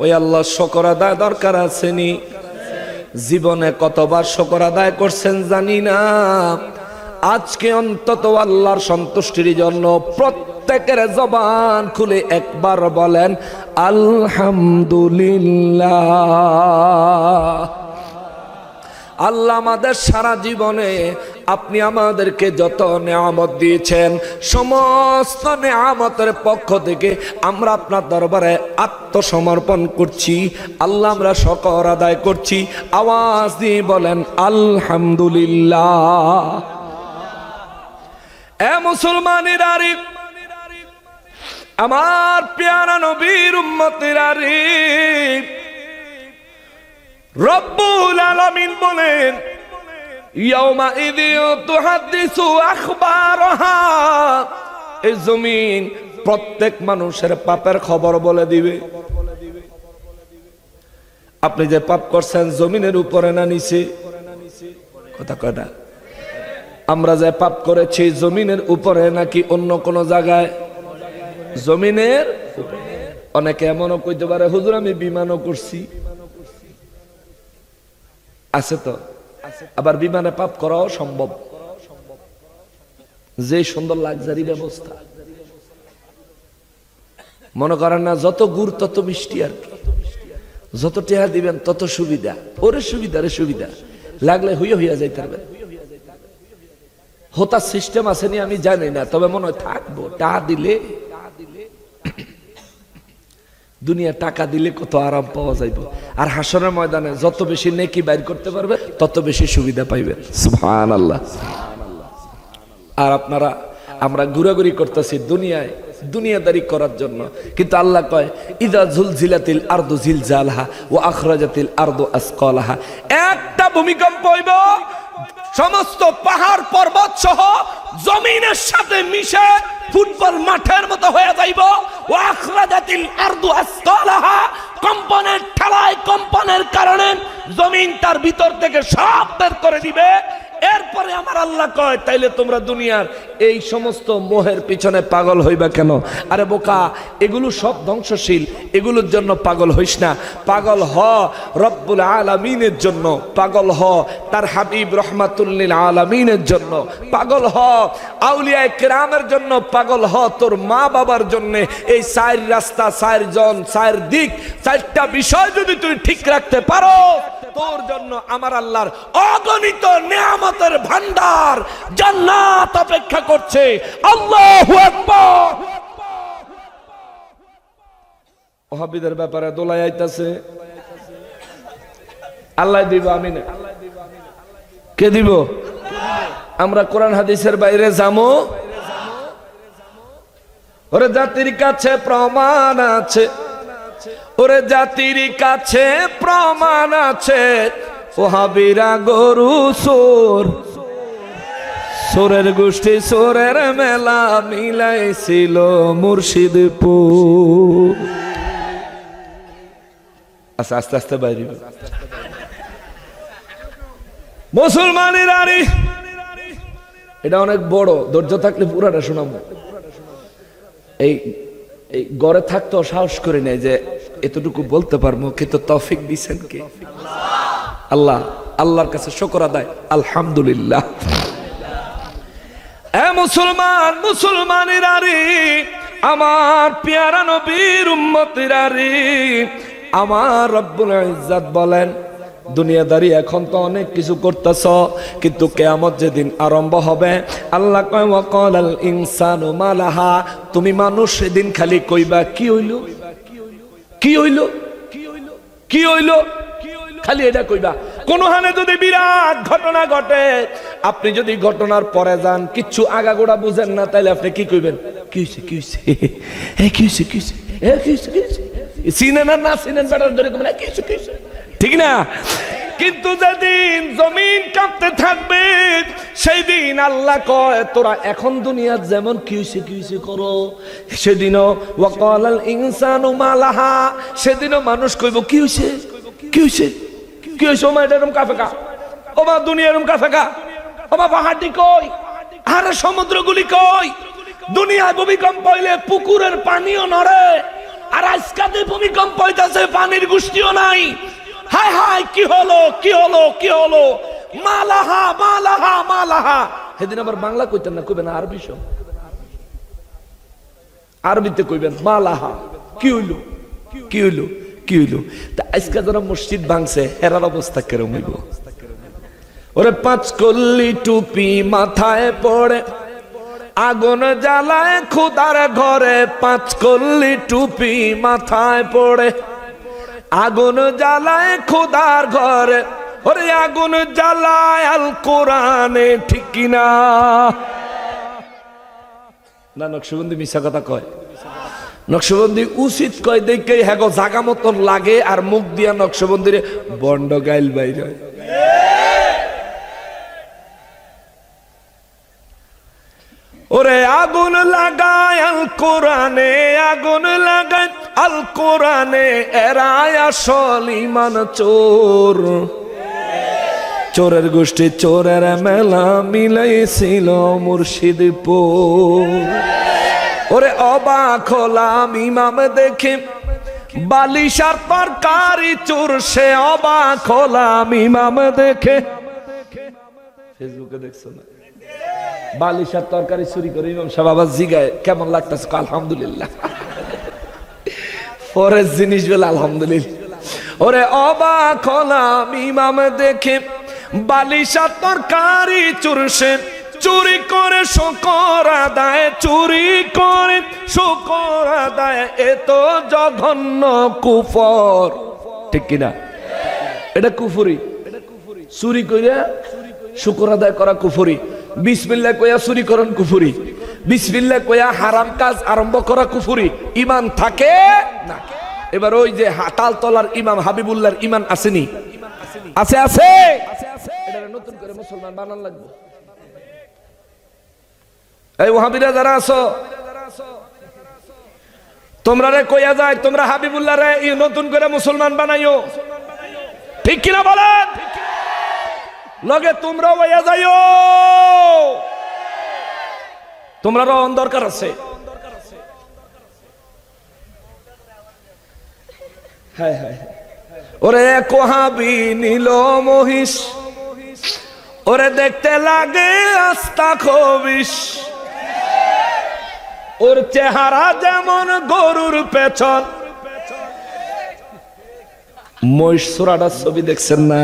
ওই আল্লাহ শুকর আদায় দরকার আসেনি? জীবনে কতবার শুকর আদায় করছেন জানি না। আজকে অন্তত আল্লাহর সন্তুষ্টির জন্য প্রত্যেকের জবান খুলে একবার বলেন আলহামদুলিল্লাহ। আল্লাহ আমাদের সারা জীবনে আপনি আমাদেরকে যত নেয়ামত দিয়েছেন, সমস্ত নেয়ামতের পক্ষ থেকে আমরা আপনার দরবারে আত্মসমর্পণ করছি। আল্লাহ আমরা শুকর আদায় করছি। আওয়াজ দিয়ে বলেন আলহামদুলিল্লাহ। এ মুসলমানেরা, আমার প্যারা নবীর উম্মতেরা, রব্বুল আলামিন বলেন ইয়াউমাইযি তুহাদ্দিসু আখবারহা। এই জমিন প্রত্যেক মানুষের পাপের খবর বলে দিবে। আপনি যে পাপ করছেন জমিনের উপরে না নিচে? কথা কয় না? আমরা যে পাপ করেছি জমিনের উপরে নাকি অন্য কোন জায়গায়? জমিনের। অনেকে এমনও কইতে পারে হুজুর আমি বিমানও করছি। আছে তো। আবার বিমানে পাপ করাও সম্ভব। যে সুন্দর লাক্সারি ব্যবস্থা, মনে করেন না যত গুড় তত মিষ্টি, আর কি যত টেহা দিবেন তত সুবিধা। ওরে সুবিধা রে সুবিধা, লাগলে হইয়া হইয়া যাইতে পারবেন। হতার সিস্টেম আসেনি আমি জানি না, তবে মনে হয় থাকবো। টাকা দিলে, দুনিয়া টাকা দিলে কত আরাম পাওয়া যাইব। আর হাসরের ময়দানে যত বেশি নেকি বাইর করতে পারবে তত বেশি সুবিধা পাইবেন। সুবহানাল্লাহ। আর আপনারা আমরা ঘুরাঘুরি করতেছি দুনিয়ায় দুনিয়াদারি করার জন্য, কিন্তু আল্লাহ কয় ইযা যুলজিলাতিল আরদু জিলজালাহা ওয়া আখরাজাতিল আরদু আসকালাহা। একটা ভূমিকম্প হইব, সমস্ত পাহাড় পর্বত সহ জমিনের সাথে মিশে ফুটবল মাঠের মতো হয়ে যাইব। ওয়া আখরাজাতিল আরদু আসকালাহা। কম্পনের ঠেলায়, কম্পনের কারণে জমিন তার ভিতর থেকে সব বের করে দিবে। এরপরে আমার আল্লাহ কয় তাইলে তোমরা দুনিয়ার এই সমস্ত মোহের পিছনে পাগল হইবা কেন? আরে বোকা, এগুলো সব ধ্বংসশীল, এগুলোর জন্য পাগল হইস না। পাগল হ রব্বুল আলামিনের জন্য, পাগল হ তার হাবিব রহমাতুল লিল আলামিনের জন্য, পাগল হ আউলিয়ায়ে কেরামের জন্য, পাগল হ তোর মা বাবার জন্য। এই চার রাস্তা, চার জন, চার দিক, চারটা বিষয় যদি তুই ঠিক রাখতে পারো, তোর জন্য আমার আল্লাহর অগণিত নিয়ামতের ভান্ডার জান্নাত অপেক্ষা করছে। আল্লাহু আকবার। ওহাবীদের ব্যাপারে দোলাই আইতাছে, আল্লাহ দিব, আমিন। কে দিব? আমরা কোরআন হাদিসের বাইরে যাবো? ওরে জাতির কাছে প্রমাণ আছে, ওরে জাতির কাছে প্রমাণ আছে, ওহাবিরা গরু চোর, চোরের গোষ্ঠী চোরের মেলা মিলাইছিল মুর্শিদপুর। আচ্ছা আস্তে আস্তে বাইরে মুসলমানের আরে এটা অনেক বড়, ধৈর্য থাকলে পুরাটা শোনাবো। এই এই গড়ে থাকতো সাহস করে নেই যে এতটুকু বলতে পারবো, কিন্তু তৌফিক দিয়েছেন কে? আল্লাহ। আল্লাহর কাছে শুকর আদায়, আলহামদুলিল্লাহ। এ মুসলমান, মুসলমানের আরে, আমার পেয়ারা নবীর উম্মতের আরে, আমার রব্বুল ইজ্জত বলেন, দুনিয়াদারি এখন তো অনেক কিছু করতেছ, কিন্তু কিয়ামত যেদিন আরম্ভ হবে, আল্লাহ কয় ওয়াকালাল ইনসানু মালাহা, তুমি মানুষ সেদিন খালি কইবা কি হইল, কি হইল, কি হইল, খালি এটা কইবা। কোন হানে যদি বিরাট ঘটনা ঘটে, আপনি যদি ঘটনার পরে যান, কিচ্ছু আগাগোড়া বুঝেন না, তাইলে আপনি কি কইবেন? কি হইছে, কি হইছে, এ কি হইছে, কি হইছে, এ কি হইছে, কি হইছে, চিনেন না চিনেন বেটার ধরে কইবেন কি হইছে, কি হইছে, ঠিক না? কিন্তু যেদিন জমিন কাঁপতে থাকবে, সেই দিন আল্লাহ কয় তোরা এখন দুনিয়ার যেমন কি হইছে, কি হইছে করো, সেদিনও ওয়াকালাল ইনসানু মালাহা, সেদিনও মানুষ কইব কি হইছে, কি হইছে, কি হইছে, ওমা এটা এরকম কাফেকা, ওমা দুনিয়া এরকম কাফেকা, ওমা পাহাড়টি কই, আরে সমুদ্রগুলি কই, দুনিয়ায় ভূমিকম্প হইলে পুকুরের পানিও নড়ে, আর আজকাতে ভূমিকম্প হইতাছে পানির গোষ্ঠীও নাই। হায় হায় কি হলো, কি হলো, কি হলো, মালাহা মালাহা মালাহা। সেদিন আবার বাংলা কইতেন না, কইবেন আরবি, সব আরবিতে কইবেন মালাহা, কি হইলো, কি হইলো, কি হইলো। তা আজকে যারা মসজিদ ভাঙছে এরার অবস্থা কেরম হইব? ওরে পাঁচ কল্লি টুপি মাথায় পড়ে, আগুন জ্বালায় খোদার ঘরে, পাঁচ কল্লি টুপি মাথায় পড়ে, আগুন জ্বালায় খোদার ঘরে, ওরে আগুন জ্বালায় আল কোরআনে, ঠিক কিনা? না নকশবন্দি মিশা কথা কয়, নকশবন্দি উচিত কয় দেখে হ্যাঁ জাগা মতন লাগে, আর মুখ দিয়া নকশবন্দিরে বন্ড গাইল বাইর হয়। ওরে আগুন লাগায় আল কোরআনে, আগুন লাগায় আল কোরআনে, এরাই আসল ইমান চোর, চোরের গোষ্ঠী চোরের মেলা মিলাইছিল মুর্শিদপুর। ওরে অবাক হলাম ইমাম দেখে, বালিশার তরকারি চোর, সে অবাক হলাম ইমাম দেখে। ফেসবুকে দেখছো না, বালিশার তরকারি চুরি করে ইমাম সাহেব আবার জিগায় কেমন লাগতেছে, আলহামদুলিল্লাহ। পরের জিনিস বলে আলহামদুলিল্লাহ। ওরে অবাক হলাম ইমাম দেখে, বালিশার তরকারি চোর, সে চুরি করে শুকর আদায়, চুরি করে শুকর আদায়, এত জঘন্য কুফর, ঠিক কিনা? এটা কুফরি, চুরি কইরা শুকর আদায় করা কুফরি, বিসমিল্লাহ কইয়া চুরি করন কুফরি, বিসমিল্লাহ কইয়া হারাম কাজ আরম্ভ করা কুফরি। ইমান থাকে না। এবার ওই যে তালতলার ইমাম হাবিবুল্লাহর ইমান আসেনি? আছে, আছে। এটা নতুন করে মুসলমান বানান লাগবে। এই ওহাবিরা যারা আছো, তোমরা রে কইয়া যায়, তোমরা হাবিবুল্লাহ রে নতুন করে মুসলমান বানাইও, ঠিক কিনা বলেন? লগে তোমরা হইয়া যাইও, তোমরারও দরকার আছে। হায় হায়, ওরে কোহাবি নীল মহিষ, ওরে দেখতে লাগে আস্তা খবিস, ওর চেহারা যেমন গরুর পেছন। মহিষ সুরাটার ছবি দেখছেন না?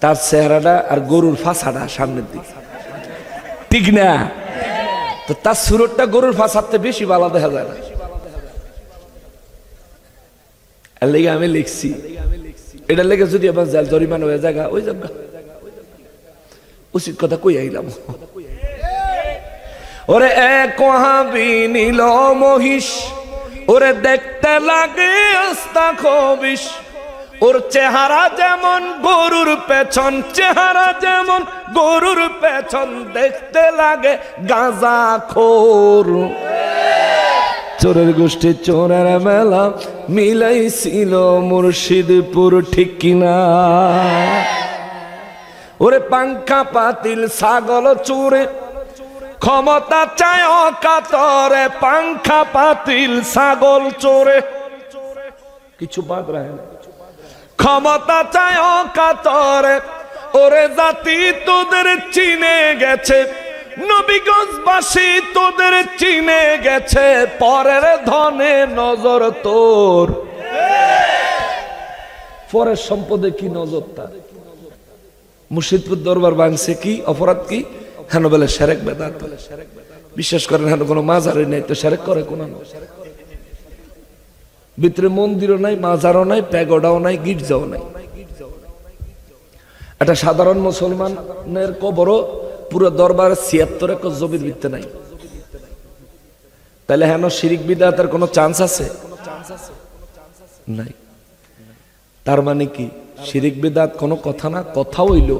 তার চেহারাটা আর গরুর ফাঁসাটা সামনের দিকে, ঠিক না? তো তার সুরতটা গরুর ফাঁসাতে বেশি ভালো দেখা যায় না। এর লেগে আমি লিখছি, এটার লেগে যদি আমার জরিমানা হয়ে জায়গা ওই জায়গা উচিত কথা কই আইলাম। ওরে এক ওয়াহাবি নীল মহিষ, ওরে দেখতে লাগে আস্তা খবিশ, ওর চেহারা যেমন গরুর পেছন, চেহারা যেমন গরুর পেছন, দেখতে লাগে গাঁজাখোর। চোরের গোষ্ঠী চোরের মেলা মিলাইছিল মুর্শিদপুর, ঠিক কিনা? ওরে পাংখা পাতিল ছাগল চোরে, ক্ষমতা চায় অকাতরে, পাংখা পাতিল ছাগল চোরে, কিছু বাদ রাখে না, ক্ষমতা চায় অকাতরে। ওরে জাতি তোদের চিনে গেছে, নবীগঞ্জবাসী তোদের চিনে গেছে, পরের ধনে নজর তোর। পরের সম্পদে কি নজর তার? মুর্শিদপুর দরবার ভাঙছে কি অপরাধ কি? হেন বলে সেরেক বেদাত। বিশ্বাস করেন হেন কোনো মাজারই নাই, তো সেরেক করে কোন? ভিতরে মন্দিরও নাই, মাজারও নাই, প্যাগোডাও নাই, গির্জাও নাই। একটা সাধারণ মুসলমানের কবরও পুরো দরবার ৭৬ একর জমির ভিত্তে নাই। তাহলে হেন শিরিক বিদআতের কোনো চান্স আছে? নাই। তার মানে কি শিরিক বিদআত কোনো কথা না? কথা হইল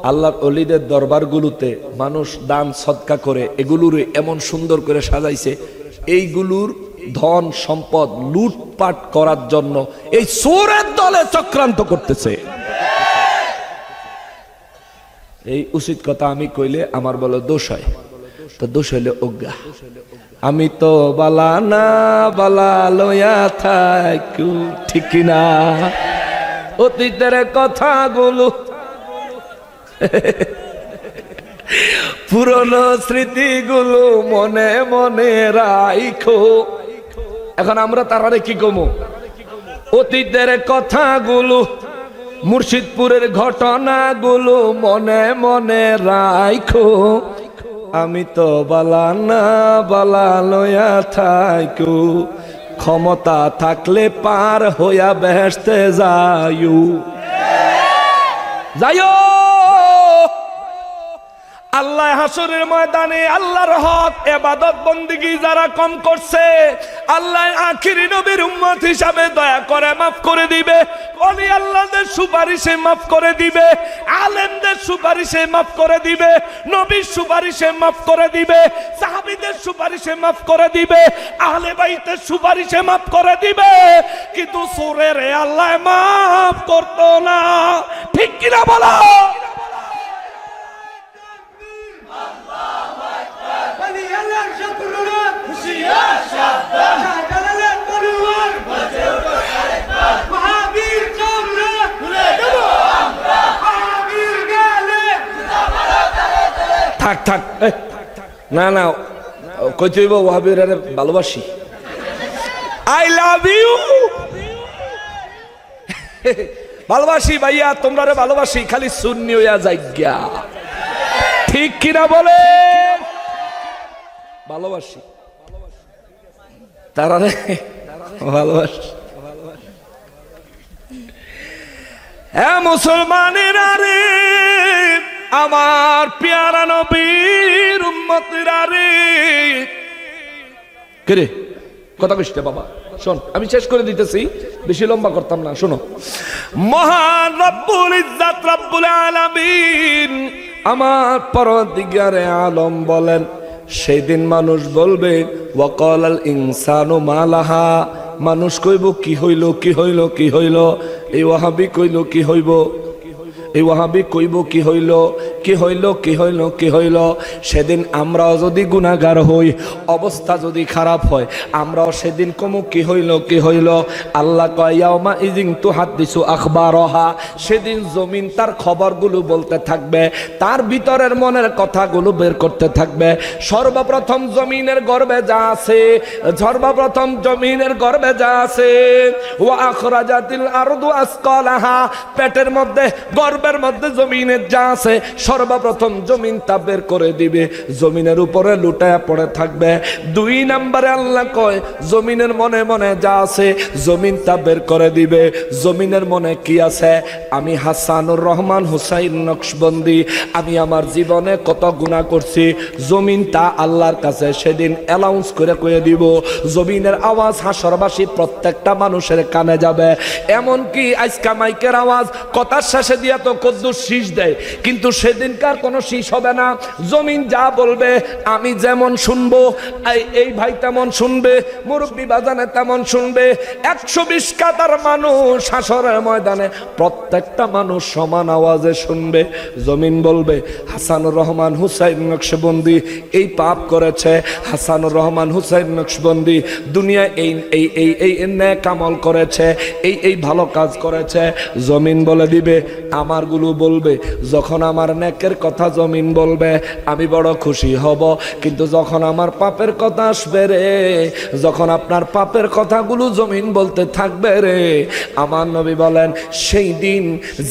আল্লাহর ওলিদের দরবারগুলোতে মানুষ দান সদকা করে, এগুলোর এমন সুন্দর করে সাজাইছে, এইগুলোর ধন সম্পদ লুটপাট করার জন্য এই চোরের দলে চক্রান্ত করতেছে। এই উচিত কথা আমি কইলে আমার বলে দোষ হয়, তো দোষ হইলে অজ্ঞা। আমি তো বালা না বালা লয়া থাকু, ঠিক কিনা? অতীতের কথাগুলো, পুরনো স্মৃতিগুলো মনে মনে রাখো। এখন আমরা তারারে কি কমো? অতীতের কথাগুলো, মুর্শিদপুরের ঘটনাগুলো মনে মনে রাখো। আমি তো বালা না বালা লয়া থাকু, ক্ষমতা থাকলে পার হইয়া বেহেশতে যাইও। যাইও আল্লাহ হাসরের ময়দানে আল্লাহর হক ইবাদত বন্দেগী যারা কম করছে, আল্লাহ আখিরি নবীর উম্মত হিসাবে দয়া করে মাফ করে দিবে। ওলি আল্লাহদের সুপারিশে মাফ করে দিবে, আলেমদের সুপারিশে মাফ করে দিবে, নবীর সুপারিশে মাফ করে দিবে, সাহাবীদের সুপারিশে মাফ করে দিবে, আহলে বাইতের সুপারিশে মাফ করে দিবে। কিন্তু চোরের আল্লাহ মাফ করতো না, ঠিক কিনা বলো? থাক থাক, না না কইতে হইব ওয়াহাবীর ভালোবাসি, আই লাভ ইউ, ভালোবাসি ভাইয়া, তোমরা ভালোবাসি, খালি সুন্নি হইয়া যাইগা, ঠিক কিনা বলে? ভালোবাসি তারা ভালোবাসি। হ্যাঁ মুসলমানেরা রে, আমার পেয়ারা নবীর উম্মতেরা রে, কে রে কথা কইছ বাবা? শোন, আমি শেষ করে দিতেছি, বেশি লম্বা করতাম না। শোনো, মহান রব্বুল ইজ্জত রব্বুল আলামিন আমার পরদিগারে আলম বলেন, সেই দিন মানুষ বলবে ওয়াকালাল ইনসানু মালাহা, মানুষ কইব কি হইল কি হইল কি হইল। এই ওয়াহাবি কইল কি হইব, এই ওয়াহাবি কইব কি হইল কি হইল কি হইল কি হইল। সেদিন আমরাও যদি গুনাহগার হই, অবস্থা যদি খারাপ হয়, আমরাও সেদিন কমু কি হইল কি হইল। আল্লাহ কয় ইয়াউমা ইযিন তুহাদ্দিসু আখবারহা, সেদিন জমিন তার খবরগুলো বলতে থাকবে, তার ভিতরের মনের কথাগুলো বের করতে থাকবে। সর্বপ্রথম জমিনের গর্ভে যা আছে, সর্বপ্রথম জমিনের গর্ভে যা আছে, ওয়া আখরাজাতিল আরদু আসকালাহা, পেটের মধ্যে গর্ভের মধ্যে জমিনের যা আছে সর্বপ্রথম জমিনটা বের করে দিবে, জমিনের উপরে লুটায়া পড়ে থাকবে। 2 নম্বরে আল্লাহ কয় জমিনের মনে মনে যা আছে জমিনটা বের করে দিবে। জমিনের মনে কি আছে? আমি হাসানুর রহমান হুসাইন নকশবন্দি, আমি আমার জীবনে কত গুনাহ করছি, জমিনটা আল্লাহর কাছে সেদিন অ্যালাউন্স করে কয়ে দিব। জমিনের আওয়াজ হাসরবাসী প্রত্যেকটা মানুষের কানে যাবে। এমনকি আজকা মাইকের আওয়াজ কথার শেষে দিয়া তো কদ্দুর শীষ দেয়, কিন্তু সেদিনকার কোনো শীষ হবে না। জমিন যা বলবে আমি যেমন শুনবো, এই ভাই তেমন শুনবে, মুরব্বী বাজানে তেমন শুনবে। 120 কাতার মানুষ হাসরের ময়দানে প্রত্যেকটা মানুষ সমান আওয়াজে শুনবে। জমিন বলবে হাসানুর রহমান হুসাইন নকশবন্দি এই পাপ করেছে, হাসানুর রহমান হুসাইন নকশবন্দি দুনিয়ায় এই এই এই এই নেক আমল করেছে, এই এই ভালো কাজ করেছে। জমিন বলে দিবে, আমারগুলো বলবে। যখন আমার নেকের কথা জমিন বলবে আমি বড় খুশি হব, কিন্তু যখন আমার পাপের কথা আসবে রে, যখন আপনার পাপের কথাগুলো জমিন বলতে থাকবে রে, আমার নবী বলেন সেই দিন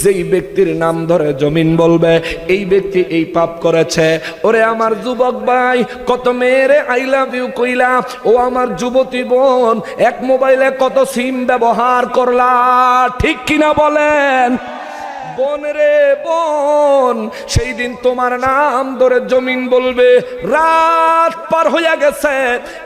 যেই ব্যক্তির নাম ধরে জমিন বলবে এই ব্যক্তি এই পাপ করেছে। ওরে আমার যুবক ভাই, কত মেয়েরে আই লাভ ইউ কইলা, ও আমার যুবতী বোন, এক মোবাইলে কত সিম ব্যবহার করলা, ঠিক কিনা বলেন? বোন রে বোন, সেই দিন তোমার নাম ধরে জমিন বলবে। রাত পার হইয়া গেছে,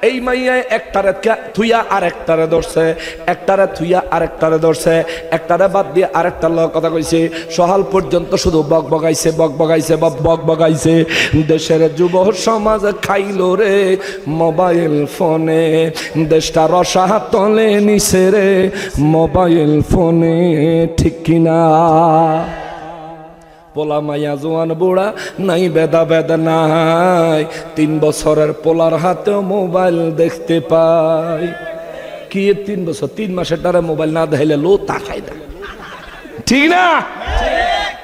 এই মাইয়া একটারে থুইয়া আরেকটারে ধরছে, একটারে থুইয়া আরেকটারে ধরছে, একটারে বাদ দিয়ে আরেকটার লগে কথা কইছে। সকাল পর্যন্ত শুধু বক বগাইছে, বক বগাইছে, বক বগাইছে। দেশের যুব সমাজ খাইল রে মোবাইল ফোনে, দেশটা রসা তলে নিছে রে মোবাইল ফোনে, ঠিক কিনা? পোলা মাইয়া জোয়ান বুড়া নাই বেদা বেদা নাই, 3 বছরের পোলার হাতেও মোবাইল দেখতে পাই। কি 3 বছর 3 মাসের দ্বারা মোবাইল না দেখাইলে লো তাকাই না, ঠিক না?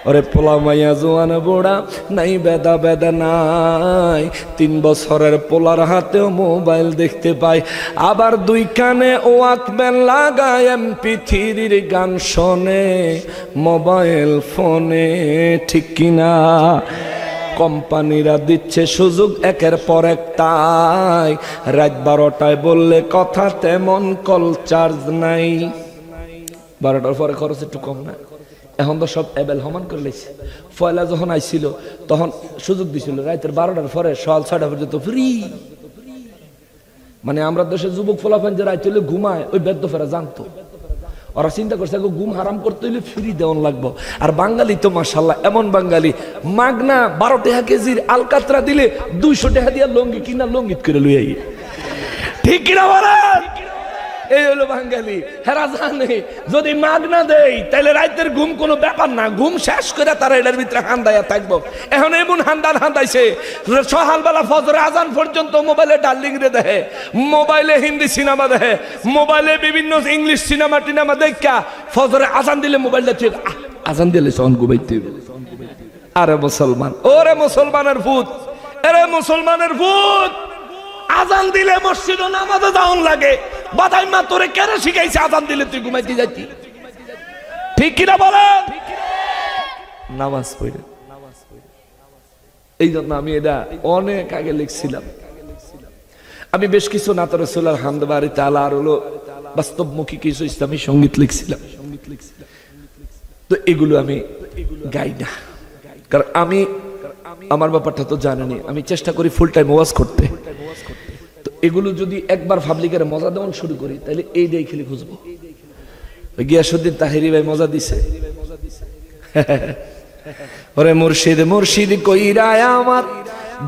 ওরে পোলা মাইয়া জোয়ান বুড়া নাই বেদা বেদা নাই, 3 বছরের পোলার হাতেও মোবাইল দেখতে পাই। আবার 2 কানে ওয়াকম্যান লাগায় MP3 গান শোনে মোবাইল ফোনে, ঠিক কিনা? কোম্পানিরা দিচ্ছে সুযোগ একের পর এক, তাই রাত 12টায় বললে কথা তেমন কল চার্জ নাই। 12টার পরে খরচ একটু কম না? এখন তো সব এবেল সমান করে লেছে। পয়লা যখন আইছিল তখন সুযোগ দিছিল রাতের 12টার পরে সকাল 6টা পর্যন্ত ফ্রি। মানে আমরা দেশের যুবক ফলাফল যে রাত হইলে ঘুমায়, ওই বেদ্য ফেরা জানতো। ওরা চিন্তা করছে ঘুম হারাম করতে হইলে ফ্রি দেওয়ান লাগবো। আর বাঙালি তো মাশাল্লাহ এমন বাঙালি, মাগনা 12 টাকা কেজির আলকাতরা দিলে 200 টাকা দিয়া লঙ্গি কিনা লঙ্গিত করে লই আই, ঠিক কিনা বলেন? এই হলো বাঙালি। হেরা জানে যদি মাগনা দেই তাহলে রাতের ঘুম কোনো ব্যাপার না, ঘুম শেষ করে তারা এটার ভিতরে হান্দাইয়া থাকবো। এখন এমন হান্দাইছে সকালবেলা ফজরে আজান পর্যন্ত মোবাইলে ডার্লিং রে দেখে, মোবাইলে হিন্দি সিনেমা দেখে, মোবাইলে বিভিন্ন ইংলিশ সিনেমা টিনেমা দেখা ফজরে আজান দিলে মোবাইলটা ঠিক আজান দিলে সন ঘুমাইতে। আরে মুসলমান, ওরে মুসলমানের ভূত, এরে মুসলমানের ভূত, আজান দিলে মসজিদে নামাজে যাওন লাগে। বাদাই মা তোরে কেন শিখাইছে আজান দিলে তুই ঘুমাইতে যাচ্ছি, ঠিক কিনা বলেন? নামাজ পড়ে। এই জন্য আমি এটা অনেক আগে লিখছিলাম। আমি বেশ কিছু নাত রাসূলের হামদ বাড়ি তাআলা আর হলো বাস্তবমুখী কিছু ইসলামী সঙ্গীত লিখছিলাম। তো এগুলো আমি গাই না, কারণ আমি আমার ব্যাপারটা তো জানেনি। আমি চেষ্টা করি ফুল টাইম ওয়াজ করতে। তো এগুলো যদি একবার পাবলিকের মজা দেওয়ান শুরু করি তাহলে এই দিয়ে খেলে খুঁজবো। গিয়াসউদ্দিন তাহেরি ভাই মজা দিছে, ওরে মুর্শিদ মুর্শিদ কইরা আমার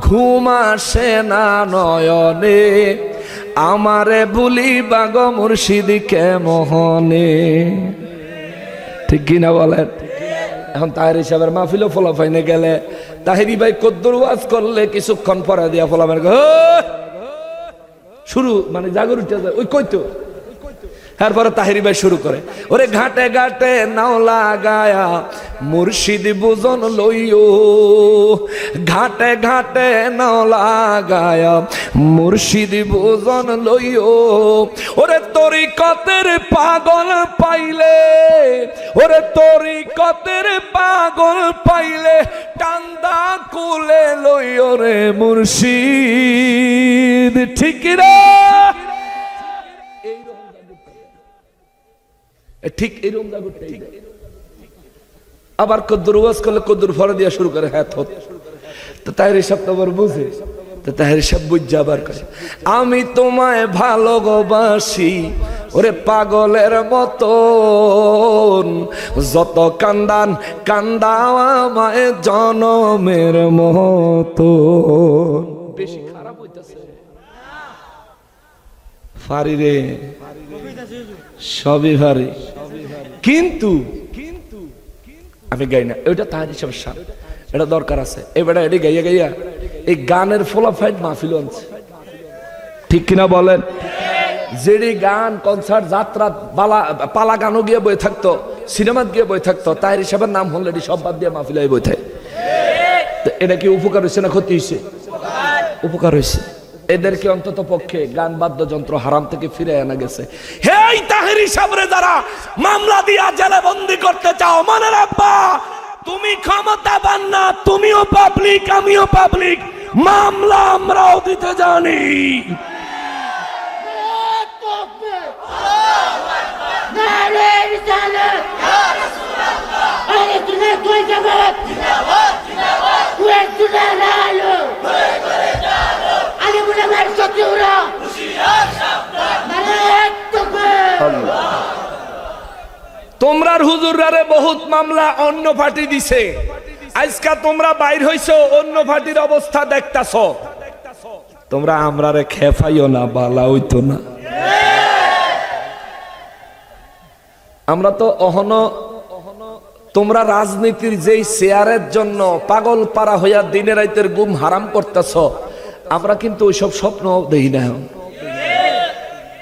ঘুম আসে না নয়নে, আমারে ভুলি বাগ মুর্শিদ কে মোহনে, ঠিক কিনা বলেন? এখন তাহেরি সাহেবের মাহফিলও ফলাফাইনে গেলে তাহেরি ভাই কদ্দুর ওয়াজ করলে কিছুক্ষণ পরে দিয়া ফলাফাইন শুরু, মানে জাগর উঠে যায়। ওই কইতো এরপরে তাহিরি ভাই শুরু করে, ওরে ঘাটে ঘাটে নাও লাগায়া মুর্শিদ বুজন লইও, ঘাটে ঘাটে নাও লাগায়া মুর্শিদ বুজন লইও, ওরে তরিকতের পাগল পাইলে, ওরে তরিকতের পাগল পাইলে টান্দা কুলে লইও রে মুর্শিদ। ঠিক রে, ঠিক এইরকম জাগরটা। আবার কদ্দুর ওয়াজ করলে কদ্দুর ফরে দিয়া শুরু করে, হ্যাঁ থত। তো তাহের হিসাব তো আবার বুঝে, তো তাহের হিসাব বুঝে আবার করে, আমি তোমায় ভালোবাসি ওরে পাগলের মতন, যত কান্দান কান্দাও আমায় জনমের মতন। বেশি খারাপ হইতাছে ফারি রে, সবই ভারী, কিন্তু আমি গাই না, ওইটা তাহার হিসাবে সাপ, এটা দরকার আছে। এবারে এটি গাইয়া গাইয়া এই গানের ফলাফাইট মাহফিল আনছে, ঠিক কিনা বলেন? যেটি গান কনসার্ট যাত্রা পালা গানও গিয়ে বই থাকতো, সিনেমাত গিয়ে বই থাকতো, তাহার হিসাবের নাম হল এটি সব বাদ দিয়ে মাহফিল বই থাকে। এটা কি উপকার হয়েছে না ক্ষতি হয়েছে? উপকার হয়েছে। এদেরকে অন্তত পক্ষে গান বাদ্যযন্ত্র হারাম থেকে ফিরে আনা গেছে। হেই তাহেরি সাবরে যারা মামলা দিয়া জেলে বন্দি করতে চাও, মনে রাখবা তুমি ক্ষমতাবান না, তুমিও পাবলিক আমিও পাবলিক, মামলা আমরাও দিতে জানি। তোমরার হুজুরারে বহুত মামলা অন্য পার্টি দিছে, আজকা তোমরা বাইর হইছো অন্য পার্টির অবস্থা দেখতাছ, তোমরা আমরারে খেফাইও না, বালা হইতো না। আমরা তো অহনো তোমরা রাজনীতির যেই শেয়ারের জন্য পাগল পারা হইয়া দিনে রাইতের গুম হারাম করতেছ, আমরা কিন্তু ওইসব স্বপ্ন দেখি না।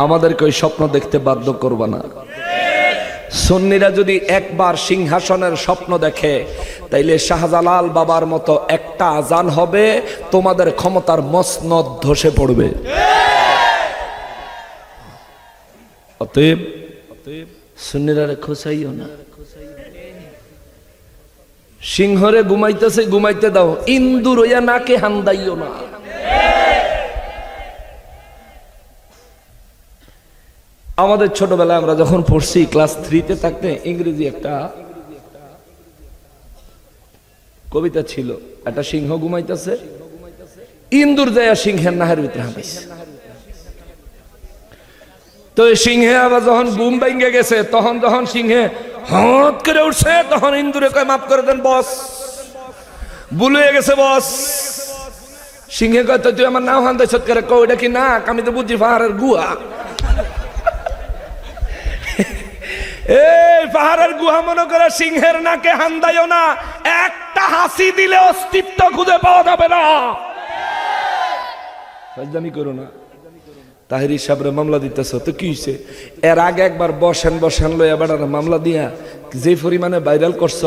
আমাদেরকে ওই স্বপ্ন দেখতে বাধ্য করবা না। সুন্নিরা যদি একবার সিংহাসনের স্বপ্ন দেখে, তাইলে শাহজালাল বাবার মতো একটা আজান হবে, তোমাদের ক্ষমতার মসনদ ধসে পড়বে। অতএব সুন্নিরা খোঁচাইও না। সিংহরে ঘুমাইতেছে ঘুমাইতে দাও, ইন্দুর হইয়া নাকে হান্দাইও না। আমাদের ছোটবেলায় আমরা যখন পড়ছি ক্লাস 3-তে থাকতে, ইংরেজি একটা কবিতা ছিল, একটা সিংহ ঘুমাইতেছে, ইন্দুর যায় সিংহের নাহের ভিতরে হাঁটাইছে। তো সিংহে আবার যখন ঘুম ভেঙে গেছে, তখন যখন সিংহে হট করে উঠছে, তখন ইন্দুরে কয় মাফ করে দেন বস, ভুল হয়ে গেছে বস। সিংহে কয় তুই আমার নাম হান্দাইছ করে, কই ওটা কি নাক? আমি তো বুঝি পাহাড়ের গুহা। এই পাহাড়ের গুহা মনে করে সিংহের নাকে হান্দাইও না, একটা হাসি দিলে অস্তিত্ব খুঁজে পাওয়া যাবে না। ফাজলামি করো না। তাহেরি সাহেবের মামলা দিতেছ তো কি হয়েছে? এর আগে একবার বসেন লইয়া বেড়ানো মামলা দিয়া যে পরিমাণে ভাইরাল করছ,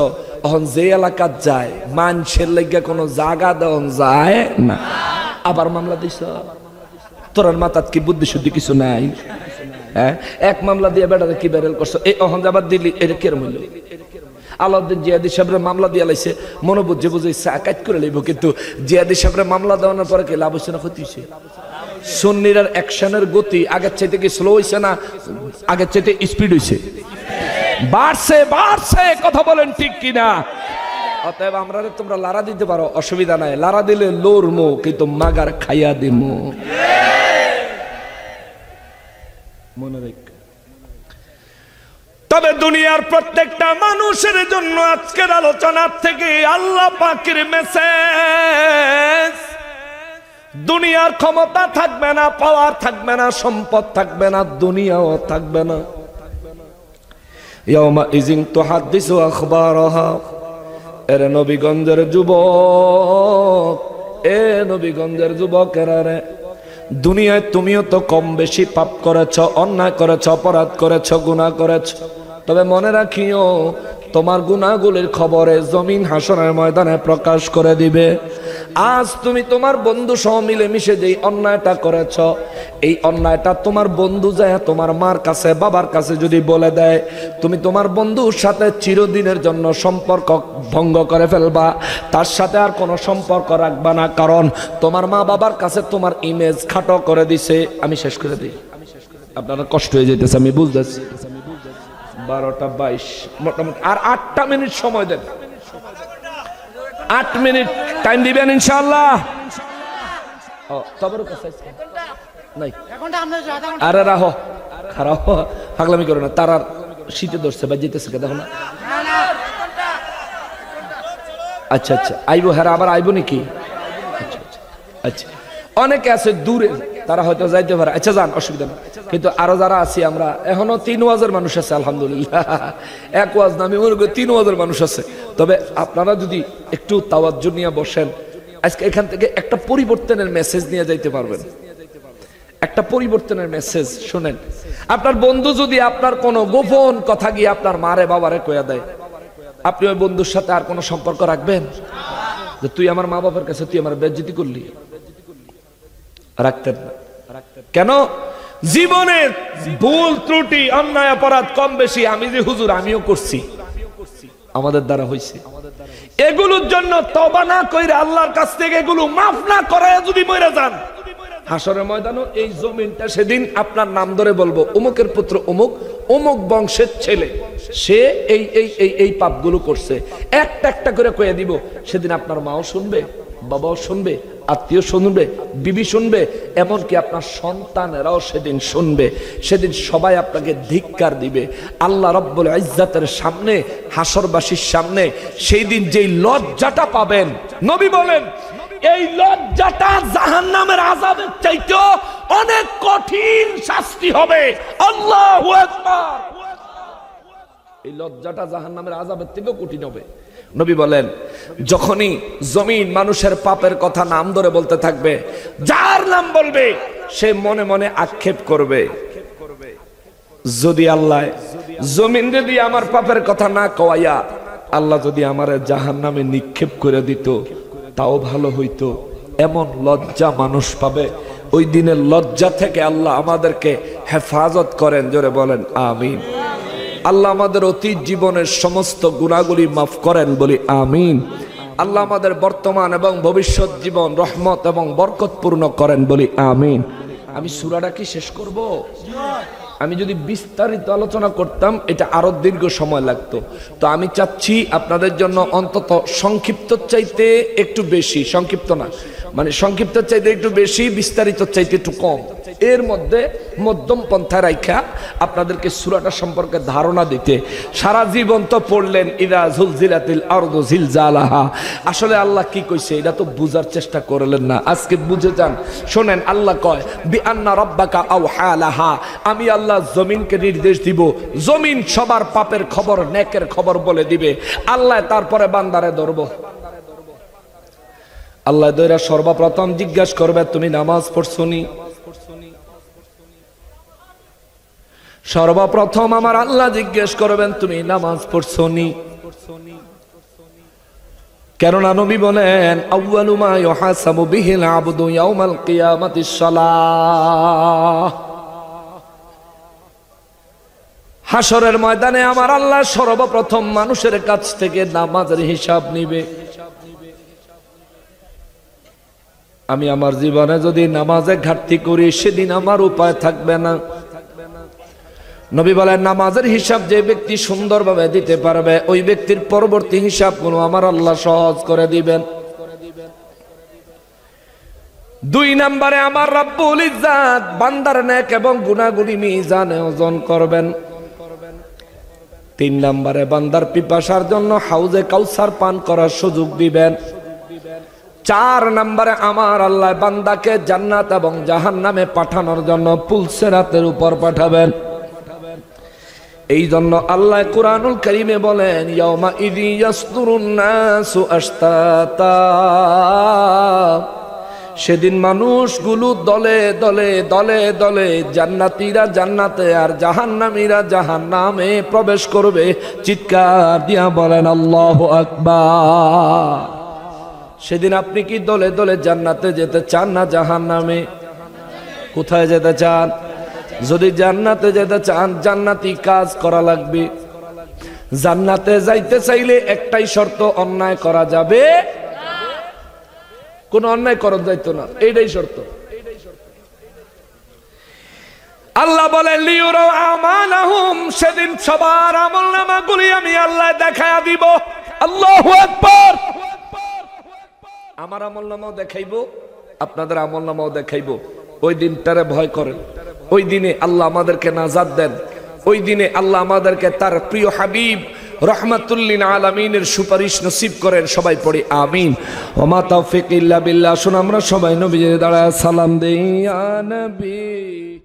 এখন যে এলাকাত যায় মানুষের লাগিয়া কোনো জায়গা দেওয়া যায় না, আবার মামলা দিছ। তোর মাথাত কি বুদ্ধি শুদ্ধি কিছু নাই? হ্যাঁ, এক মামলা দিয়ে বেড়াতে কি ভাইরাল করছো, এই অহন যাবার দিল্লি, এটা কেরম হইল? আলাউদ্দিন জিয়াদি সাহেবের মামলা দিয়া লাইছে, মনে বুঝে বুঝে কাজ করে লইব, কিন্তু জিয়াদি সাহেবের মামলা দেওয়ানোর পরে কি লাভ হয়েছে না ক্ষতি হয়েছে? সুন্নিরার অ্যাকশনের গতি আগের চাইতে কি স্লো হয়েছে না আগের চাইতে স্পিড হয়েছে? বাড়ছে বাড়ছে, কথা বলেন ঠিক কিনা? অতএব আমরা তোমরা লারা দিতে পারো, অসুবিধা নাই, লারা দিলে লড়মো, কিন্তু মাগার খাইয়া দিমো। মনে রাখ। তবে দুনিয়ার প্রত্যেকটা মানুষের জন্য আজকের আলোচনার থেকে আল্লাহ পাকের মেসেজ, দুনিয়ার ক্ষমতা থাকবে না, পাওয়ার থাকবে না, সম্পদ থাকবে না, দুনিয়াও থাকবে না। ইয়াউমা ইজিন তুহাদ্দিসু আখবারাহা। এর নবীগঞ্জের যুবক, এ নবীগঞ্জের যুবকেরা রে, দুনিয়ায় তুমিও তো কম বেশি পাপ করেছ, অন্যায় করেছ, অপরাধ করেছ, গুনাহ করেছ। তবে মনে রাখিও, তোমার গুনাহগুলির খবরে জমিন হাসরের ময়দানে প্রকাশ করে দিবে। আজ তুমি তোমার বন্ধু সহ মিলেমিশে যেই অন্যায়টা করেছ, এই অন্যায়টা তোমার বন্ধু যায় তোমার মার কাছে, বাবার কাছে যদি বলে দেয়, তুমি তোমার বন্ধুর সাথে চিরদিনের জন্য সম্পর্ক ভঙ্গ করে ফেলবা, তার সাথে আর কোনো সম্পর্ক রাখবা না, কারণ তোমার মা বাবার কাছে তোমার ইমেজ খাটো করে দিছে। আমি শেষ করে দিই, আপনারা কষ্ট হয়ে যেতেছে, আমি বুঝতেছি। 12টা 22 মোটামুটি আর 8টা মিনিট সময় দেন, 8 মিনিট টাইম দিবেন ইনশাআল্লাহ। আরে রাহো, খারাপ পাগলামি করো না, তারা শীতে ধরছে বা যেতেছে, দেখো না। আচ্ছা আচ্ছা, আইবো, হ্যাঁ আবার আইবো নাকি? আচ্ছা আচ্ছা আচ্ছা, অনেকে আছে দূরে, তারা হয়তো যাইতে পারে। আচ্ছা যান, অসুবিধা নেই। কিন্তু আরো যারা আছি আমরা, এখনো 3 ওয়াজের মানুষ আছে আলহামদুলিল্লাহ। 1 ওয়াজ না, আমি মনে করি 3 ওয়াজের মানুষ আছে। তবে আপনারা যদি একটু তাওয়াজ্জু নিয়ে বসেন, আজকে এখান থেকে একটা পরিবর্তনের মেসেজ নিয়ে যাইতে পারবেন। একটা পরিবর্তনের মেসেজ শুনেন। আপনার বন্ধু যদি আপনার কোনো গোপন কথা গিয়ে আপনার মারে বাবারে কইয়া দেয়, আপনি ওই বন্ধুর সাথে আর কোনো সম্পর্ক রাখবেন? যে তুই আমার মা বাবার কাছে তুই আমার বেইজ্জতি করলি, রাখতেন না। কেন? জীবনের ভুল ত্রুটি, অন্যায় অপরাধ কম বেশি আমি যে হুজুর আমিও করছি, আমাদের দ্বারা হইছে। এগুলোর জন্য তওবা না কইরা আল্লাহর কাছ থেকে এগুলো মাফ না করায় যদি মরে যান, হাসরের ময়দানে এই জমিনটা সেদিন আপনার নাম ধরে বলবো, অমুকের পুত্র অমুক, অমুক বংশের ছেলে, সে এই এই এই এই পাপগুলো করছে। একটা একটা করে কয়ে দিব। সেদিন আপনার মাও শুনবে, বাবাও শুনবে, আত্মীয় শুনবে, বিবি শুনবে, এমনকি আপনার সন্তানেরাও সেদিন শুনবে। সেদিন সবাই আপনাকে ধিক্কার দিবে আল্লাহ রব্বুল ইজ্জাতের সামনে, হাসরবাসীর সামনে। সেই দিন যেই লজ্জাটা পাবেন, নবী বলেন এই লজ্জাটা জাহান্নামের আযাবের চাইতেও অনেক কঠিন শাস্তি হবে। আল্লাহু আকবার। এই লজ্জাটা জাহান্নামের আযাবের থেকেও কঠিন হবে। নবী বলেন যখনই জমিন মানুষের পাপের কথা নাম ধরে বলতে থাকবে, যার নাম বলবে সে মনে মনে আক্ষেপ করবে, যদি আল্লাহ জমিন যদি আমার পাপের কথা না কওয়াইয়া আল্লাহ যদি আমারে জাহান্নামে নিক্ষেপ করে দিত তাও ভালো হইতো। এমন লজ্জা মানুষ পাবে। ওই দিনের লজ্জা থেকে আল্লাহ আমাদেরকে হেফাজত করেন, জোরে বলেন আমিন। আল্লাহ আমাদের অতীত জীবনের সমস্ত গুনাহগুলি মাফ করেন, বলি আমিন। আল্লাহ আমাদের বর্তমান এবং ভবিষ্যৎ জীবন রহমত এবং বরকতপূর্ণ করেন, বলি আমিন। আমি সূরাটা কি শেষ করব? আমি যদি বিস্তারিত আলোচনা করতাম এটা আরো দীর্ঘ সময় লাগতো। তো আমি চাচ্ছি আপনাদের জন্য অন্তত সংক্ষিপ্ত চাইতে একটু বেশি, সংক্ষিপ্ত না মানে সংক্ষিপ্ত চাইতে একটু বেশি, বিস্তারিত চাইতে একটু কম, এর মধ্যে মধ্যম পন্থা রাখা আপনাদেরকে সূরাটা সম্পর্কে ধারণা দিতে। সারা জীবন তো পড়লেন ইদা জুলজিলাতিল আরদু জিলজালাহা। আসলে আল্লাহ কি কইছে এটা তো বুঝার চেষ্টা করলেন না। আজকে বুঝে যান। শোনেন, আল্লাহ কয় বিআন্না রাব্বাকা আওহালাহা, আমি আল্লাহ জমিনকে নির্দেশ দিব, জমিন সবার পাপের খবর নেকের খবর বলে দিবে। আল্লাহ তারপরে বান্দারে ধরবো। আল্লাহ দইরা সর্বপ্রথম জিজ্ঞাসা করবে তুমি নামাজ পড়ছনি? সর্বপ্রথম আমার আল্লাহ জিজ্ঞেস করবেন তুমি নামাজ পড়ছনি? কেননা নবী বলেন আউয়ালু মা ইউহাসাবু বিহিল আবদু ইয়াউমাল কিয়ামাতিস সালাহ। হাসরের ময়দানে আমার আল্লাহ সর্বপ্রথম মানুষের কাছ থেকে নামাজের হিসাব নিবে। আমি আমার জীবনে যদি নামাজে ঘাটতি করি সেদিন আমার উপায় থাকবে না। নবী বলেন নামাজের হিসাব যে ব্যক্তি সুন্দরভাবে দিতে পারবে ওই ব্যক্তির পরবর্তী হিসাবগুলো আমার আল্লাহ সহজ করে দিবেন। 2 নম্বরে আমার রব্বুল ইজ্জাত বান্দার নেক এবং গুনাহগুলি মিজানে ওজন করবেন। 3 নম্বরে বান্দার পিপাসার জন্য হাউজে কাউসার পান করার সুযোগ দিবেন। 4 নম্বরে আমার আল্লাহ বান্দাকে জান্নাত এবং জাহান্নামে পাঠানোর জন্য পুলসিরাতের উপর পাঠাবেন। এই জন্য আল্লাহ কুরআনুল কারীমে বলেন ইয়াউমা ইযি ইয়াসদুরুন নাসু আশতাতা, সেদিন মানুষগুলো দলে দলে দলে দলে জান্নাতীরা জান্নাতে আর জাহান্নামীরা জাহান্নামে প্রবেশ করবে। চিৎকার দিয়া বলেন আল্লাহু আকবার। সেদিন আপনি কি দলে দলে জান্নাতে যেতে চান না জাহান্নামে? কোথায় যেতে চান? যদি জান্নাতে যেতে চান জান্নাতি কাজ করা লাগবে। জান্নাতে যাইতে চাইলে একটাই শর্ত, অন্যায় করা যাবে, কোন অন্যায় করা যাইতো না, এইটাই শর্ত। আল্লাহ বলে লিউরা আমানাহুম, সেদিন সবার আমলনামাগুলি আমি আল্লাহ দেখায়া দিব। আল্লাহু আকবার। আমার আমলনামাও দেখাইবো, আপনাদের আমলনামাও দেখাইবো। ওই দিনটারে ভয় করেন। ওই দিনে আল্লাহ আমাদেরকে নাজাত দেন। ওই দিনে আল্লাহ আমাদেরকে তার প্রিয় হাবিব রহমাতুল্লিল আলামিনের সুপারিশ নসিব করেন। সবাই পড়ি আমিন। ওয়া মা তাওফিক ইল্লা বিল্লাহ। আসুন আমরা সবাই নবীজির দাঁড়ায় সালাম দেই, ইয়া নবী।